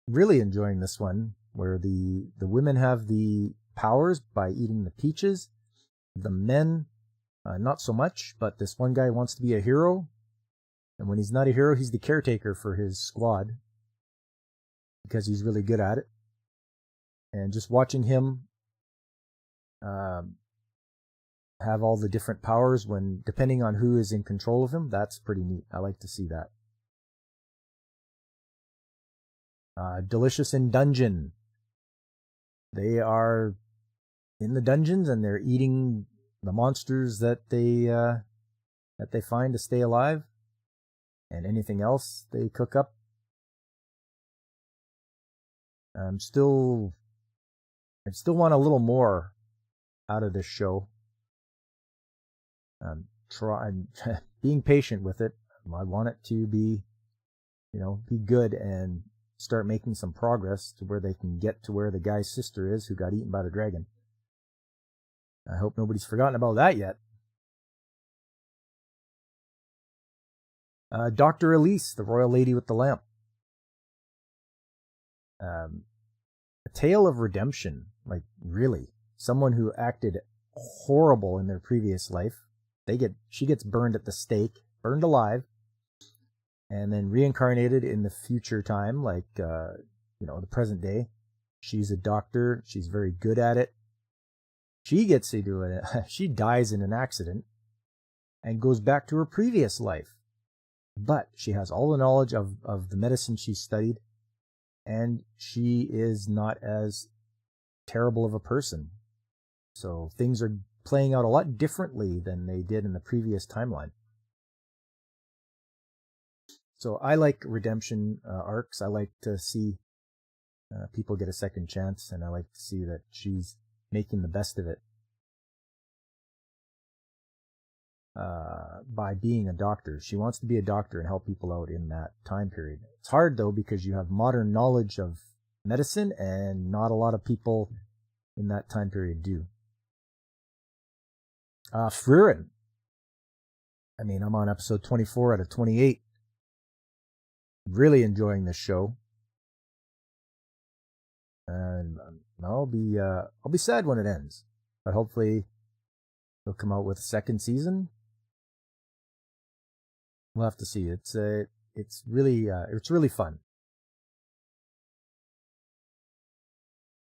Really enjoying this one, where the women have the powers by eating the peaches. The men, not so much, but this one guy wants to be a hero. And when he's not a hero, he's the caretaker for his squad, because he's really good at it. And just watching him have all the different powers depending on who is in control of him, that's pretty neat. I like to see that. Delicious in Dungeon. They are in the dungeons and they're eating the monsters that they find to stay alive, and anything else they cook up. I still want a little more out of this show. I'm being patient with it. I want it to be good and start making some progress to where they can get to where the guy's sister is who got eaten by the dragon. I hope nobody's forgotten about that yet. Dr. Elise, the royal lady with the lamp. A tale of redemption. Like, really. Someone who acted horrible in their previous life. She gets burned at the stake, burned alive, and then reincarnated in the future time, like, the present day. She's a doctor. She's very good at it. She gets to do it. She dies in an accident and goes back to her previous life. But she has all the knowledge of the medicine she studied, and she is not as terrible of a person. So things are playing out a lot differently than they did in the previous timeline. So I like redemption arcs. I like to see people get a second chance, and I like to see that she's making the best of it by being a doctor. She wants to be a doctor and help people out in that time period. It's hard, though, because you have modern knowledge of medicine, and not a lot of people in that time period do. Frieren. I mean, I'm on episode 24 out of 28. Really enjoying this show. And I'll be sad when it ends, but hopefully they'll come out with a second season. We'll have to see. It's really fun.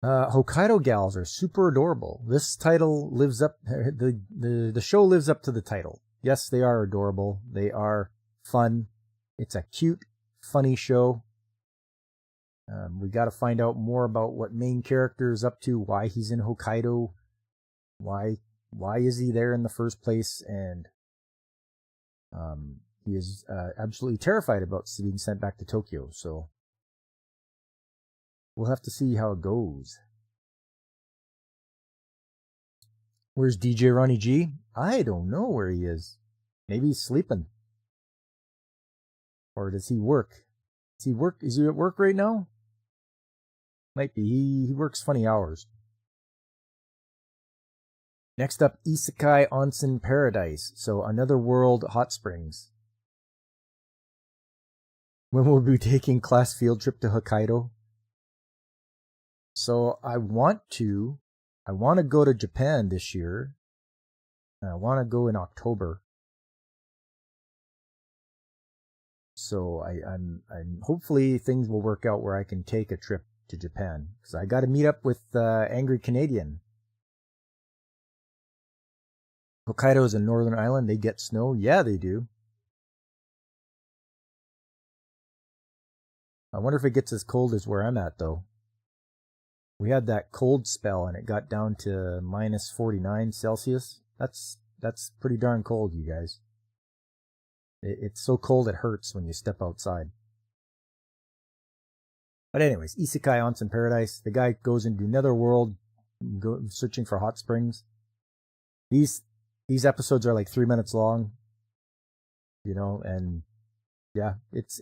Hokkaido Gals are super adorable. This title lives up. The show lives up to the title. Yes, they are adorable. They are fun. It's a cute, funny show. We got to find out more about what main character is up to, why he's in Hokkaido, why is he there in the first place, and he is absolutely terrified about being sent back to Tokyo. So we'll have to see how it goes. Where's DJ Ronnie G? I don't know where he is. Maybe he's sleeping. Or does he work? Is he at work right now? Might be. He works funny hours. Next up, Isekai Onsen Paradise. So another world hot springs. When we'll be taking class field trip to Hokkaido. So I want to go to Japan this year. I want to go in October. So I'm hopefully things will work out where I can take a trip to Japan, because I got to meet up with Angry Canadian. Hokkaido is a northern island. They get snow. Yeah, they do. I wonder if it gets as cold as where I'm at, though. We had that cold spell, and it got down to minus 49 Celsius. That's pretty darn cold, you guys. It's so cold it hurts when you step outside. But anyways, Isekai Onsen Paradise. The guy goes into another world, searching for hot springs. These episodes are like 3 minutes long, and yeah, it's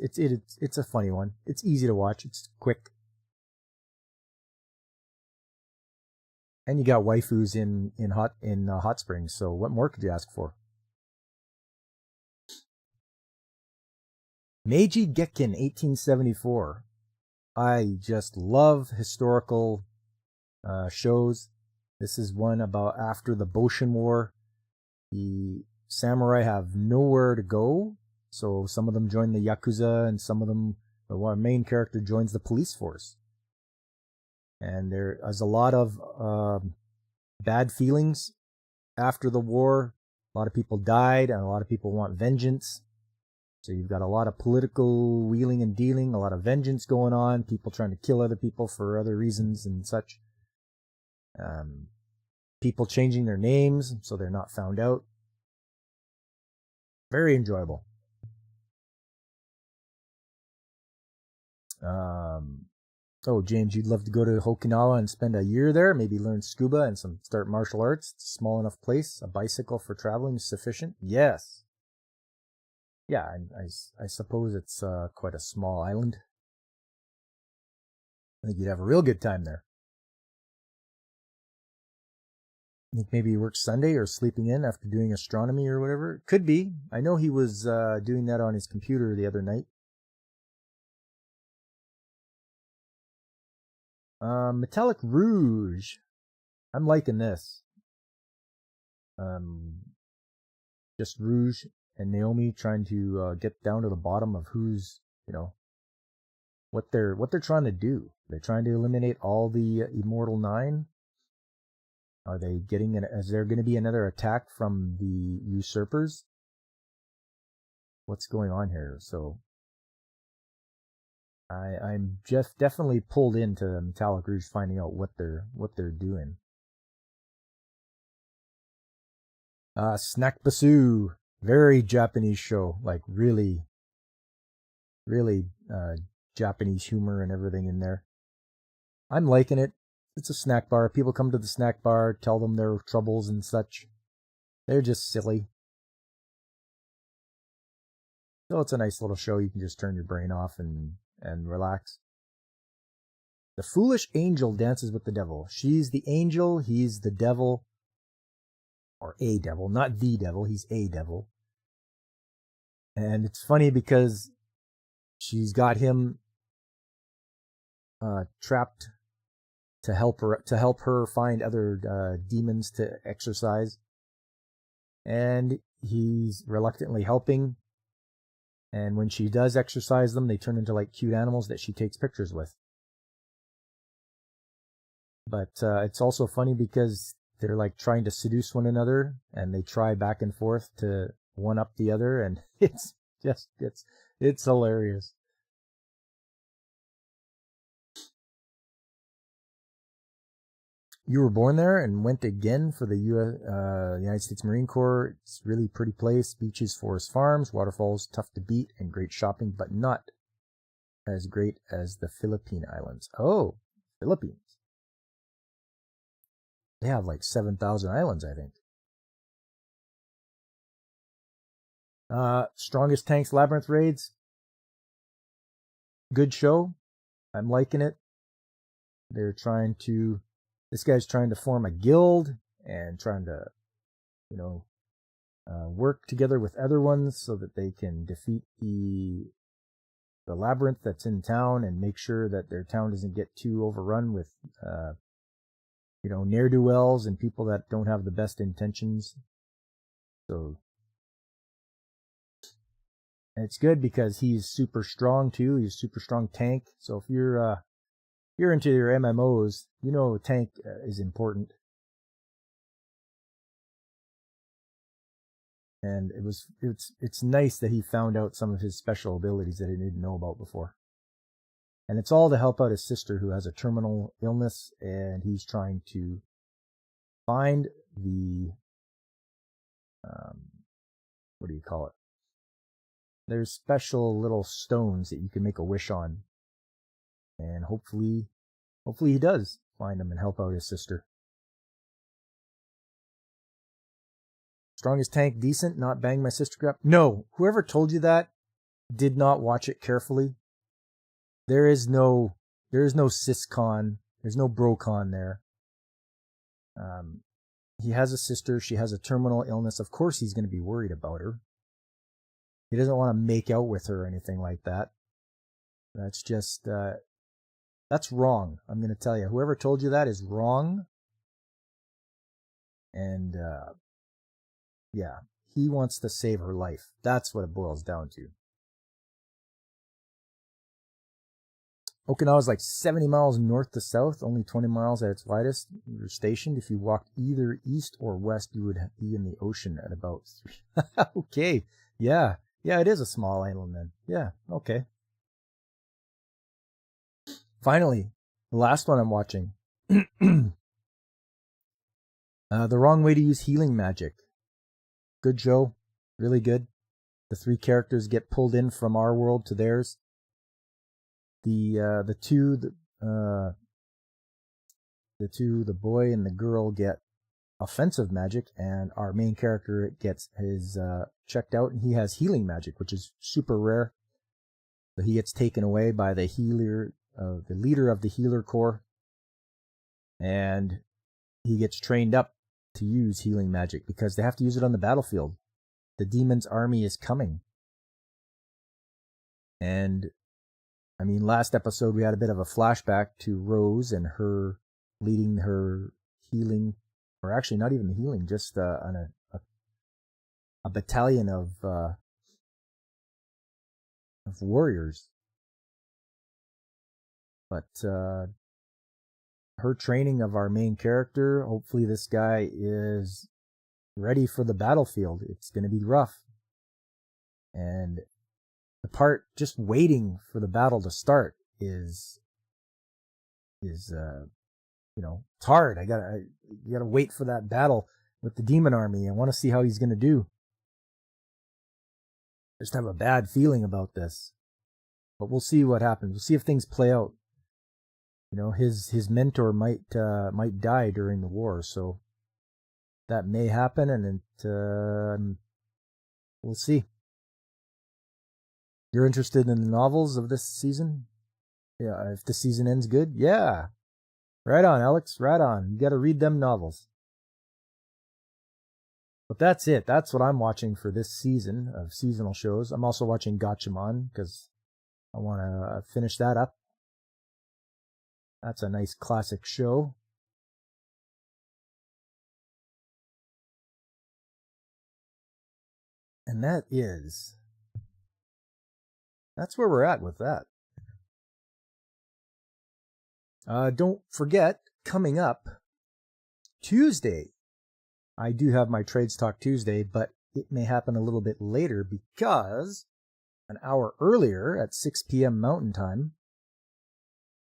a funny one. It's easy to watch. It's quick, and you got waifus in hot springs. So what more could you ask for? Meiji Gekken 1874. I just love historical shows. This is one about after the Boshin War. The samurai have nowhere to go, so some of them join the Yakuza, and some of them, the main character joins the police force. And there is a lot of bad feelings after the war. A lot of people died, and a lot of people want vengeance. So you've got a lot of political wheeling and dealing, a lot of vengeance going on, people trying to kill other people for other reasons and such. People changing their names so they're not found out. Very enjoyable. Oh, James, you'd love to go to Okinawa and spend a year there, maybe learn scuba and start martial arts. It's a small enough place. A bicycle for traveling is sufficient. Yes. Yeah, I suppose it's quite a small island. I think you'd have a real good time there. I think maybe he works Sunday or sleeping in after doing astronomy or whatever. Could be. I know he was doing that on his computer the other night. Metallic Rouge. I'm liking this. Just Rouge and Naomi trying to get down to the bottom of who's, what they're trying to do. They're trying to eliminate all the Immortal Nine. Are they getting is there going to be another attack from the usurpers? What's going on here? So I'm just definitely pulled into Metallic Rouge, finding out what they're doing. Snack Basu, very Japanese show, like really Japanese humor and everything in there. I'm liking it. It's a snack bar. People come to the snack bar, tell them their troubles and such. They're just silly. So it's a nice little show. You can just turn your brain off and relax. The Foolish Angel dances with the devil. She's the angel, he's the devil. Or a devil, not the devil, he's a devil. And it's funny because she's got him trapped to help her find other demons to exorcise. And he's reluctantly helping. And when she does exorcise them, they turn into like cute animals that she takes pictures with. But it's also funny because they're like trying to seduce one another, and they try back and forth to one up the other, and it's hilarious. You were born there and went again for the United States Marine Corps. It's a really pretty place. Beaches, forest farms, waterfalls, tough to beat, and great shopping, but not as great as the Philippine Islands. Oh, Philippines. They have like 7,000 islands, I think. Strongest Tanks Labyrinth Raids. Good show. I'm liking it. This guy's trying to form a guild and trying to, work together with other ones so that they can defeat the labyrinth that's in town and make sure that their town doesn't get too overrun with, ne'er-do-wells and people that don't have the best intentions. So it's good because he's super strong too. He's a super strong tank. So if you're into your MMOs, tank is important. And it's nice that he found out some of his special abilities that he didn't know about before. And it's all to help out his sister who has a terminal illness, and he's trying to find the what do you call it? There's special little stones that you can make a wish on. And hopefully he does find him and help out his sister. Strongest tank, decent, not bang my sister up. No, whoever told you that did not watch it carefully. There is no siscon. There's no brocon there. He has a sister. She has a terminal illness. Of course he's going to be worried about her. He doesn't want to make out with her or anything like that. That's just, that's wrong. I'm going to tell you. Whoever told you that is wrong. And, yeah, he wants to save her life. That's what it boils down to. Okinawa is like 70 miles north to south, only 20 miles at its widest. You're stationed. If you walked either east or west, you would be in the ocean at about 3. Okay. Yeah. Yeah, it is a small island then. Yeah. Okay. Finally, the last one I'm watching. The Wrong Way to Use Healing Magic. Good show. Really good. The 3 characters get pulled in from our world to theirs. The boy and the girl get offensive magic, and our main character gets his checked out, and he has healing magic, which is super rare. So he gets taken away by the leader of the healer corps, and he gets trained up to use healing magic because they have to use it on the battlefield. The demon's army is coming. And I mean, last episode we had a bit of a flashback to Rose and her leading her healing, or actually not even the healing, just a battalion of warriors. But her training of our main character, hopefully this guy is ready for the battlefield. It's going to be rough. And the part just waiting for the battle to start is it's hard. You gotta wait for that battle with the demon army. I want to see how he's gonna do. I just have a bad feeling about this, but we'll see what happens. We'll see if things play out. You know, his mentor might die during the war, so that may happen, and we'll see. You're interested in the novels of this season? Yeah, if the season ends good? Yeah. Right on, Alex. Right on. You got to read them novels. But that's it. That's what I'm watching for this season of seasonal shows. I'm also watching Gatchaman because I want to finish that up. That's a nice classic show. And that's where we're at with that. Don't forget, coming up Tuesday, I do have my Trades Talk Tuesday, but it may happen a little bit later because an hour earlier at 6 p.m. Mountain Time,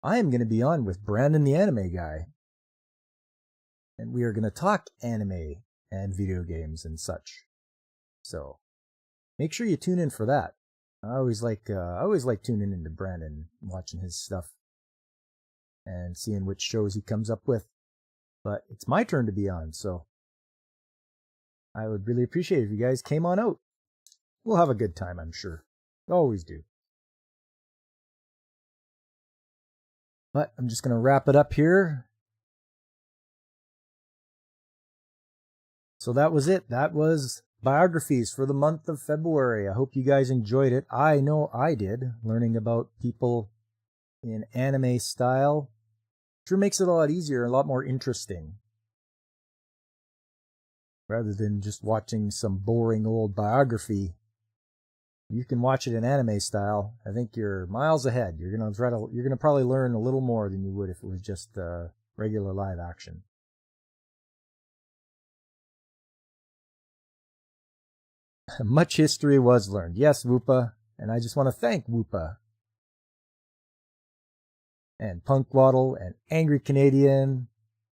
I am going to be on with Brandon the Anime Guy. And we are going to talk anime and video games and such. So make sure you tune in for that. I always like tuning into Brandon, watching his stuff and seeing which shows he comes up with. But it's my turn to be on, so I would really appreciate it if you guys came on out. We'll have a good time, I'm sure. Always do. But I'm just going to wrap it up here. So that was it. That was biographies for the month of February. I hope you guys enjoyed it. I know I did, learning about people in anime style. Sure makes it a lot easier, a lot more interesting. Rather than just watching some boring old biography. You can watch it in anime style. I think you're miles ahead. You're gonna probably learn a little more than you would if it was just regular live action. Much history was learned. Yes, Whoopa. And I just want to thank Whoopa. And Punk Waddle, and Angry Canadian,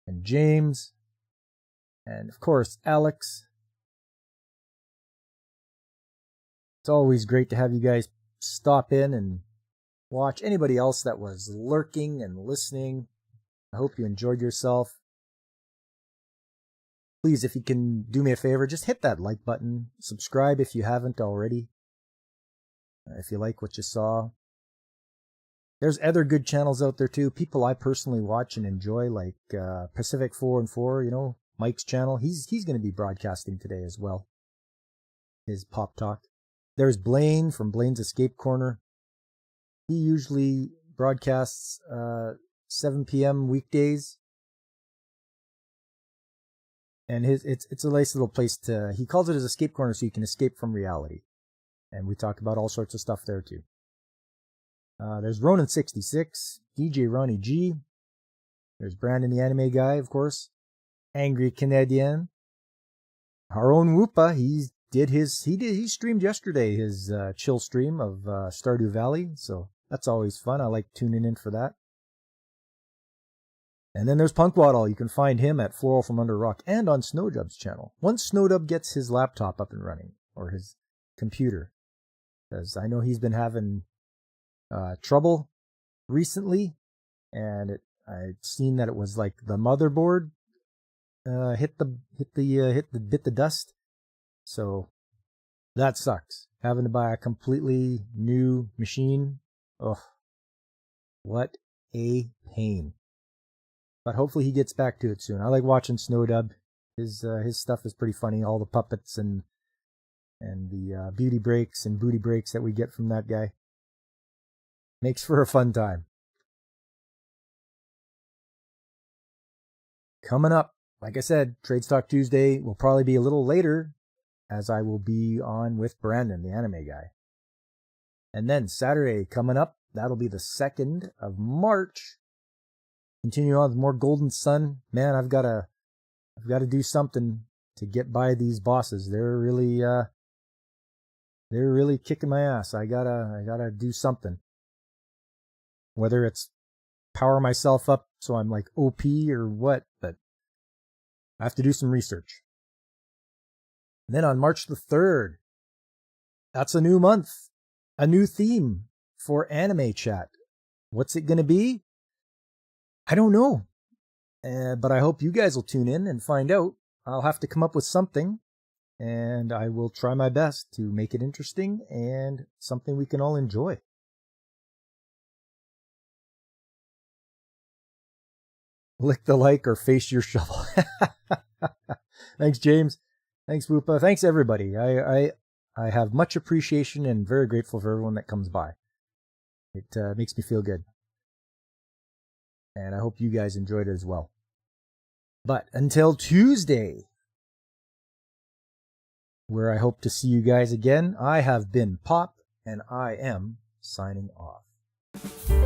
and James, and of course, Alex. It's always great to have you guys stop in and watch, anybody else that was lurking and listening. I hope you enjoyed yourself. Please, if you can do me a favor, just hit that like button. Subscribe if you haven't already. If you like what you saw. There's other good channels out there too. People I personally watch and enjoy, like Pacific 4 and 4, you know, Mike's channel. He's going to be broadcasting today as well. His Pop Talk. There's Blaine from Blaine's Escape Corner. He usually broadcasts 7 p.m. weekdays. And it's a nice little place to, he calls it his escape corner so you can escape from reality. And we talk about all sorts of stuff there too. There's Ronan66, DJ Ronnie G. There's Brandon the Anime Guy, of course. Angry Canadian. Our own Whoopa, he streamed yesterday his chill stream of Stardew Valley. So that's always fun. I like tuning in for that. And then there's Punkwaddle. You can find him at Floral from Under Rock and on Snowdub's channel. Once Snowdub gets his laptop up and running, or his computer, because I know he's been having trouble recently, and I'd seen that it was like the motherboard hit the dust. So that sucks. Having to buy a completely new machine. Ugh, what a pain. But hopefully he gets back to it soon. I like watching Snowdub. His stuff is pretty funny. All the puppets and the beauty breaks and booty breaks that we get from that guy. Makes for a fun time. Coming up, like I said, Trade Stock Tuesday will probably be a little later, as I will be on with Brandon, the Anime Guy. And then Saturday coming up, that'll be the 2nd of March. Continue on with more Golden Sun. Man, I've got to do something to get by these bosses. They're really kicking my ass. I gotta do something. Whether it's power myself up so I'm like OP or what, but I have to do some research. And then on March the 3rd, that's a new month, a new theme for Anime Chat. What's it gonna be? I don't know, but I hope you guys will tune in and find out. I'll have to come up with something, and I will try my best to make it interesting and something we can all enjoy. Lick the like or face your shovel. Thanks, James. Thanks, Whoopa. Thanks, everybody. I have much appreciation and very grateful for everyone that comes by. It makes me feel good. And I hope you guys enjoyed it as well. But until Tuesday, where I hope to see you guys again, I have been Pop, and I am signing off.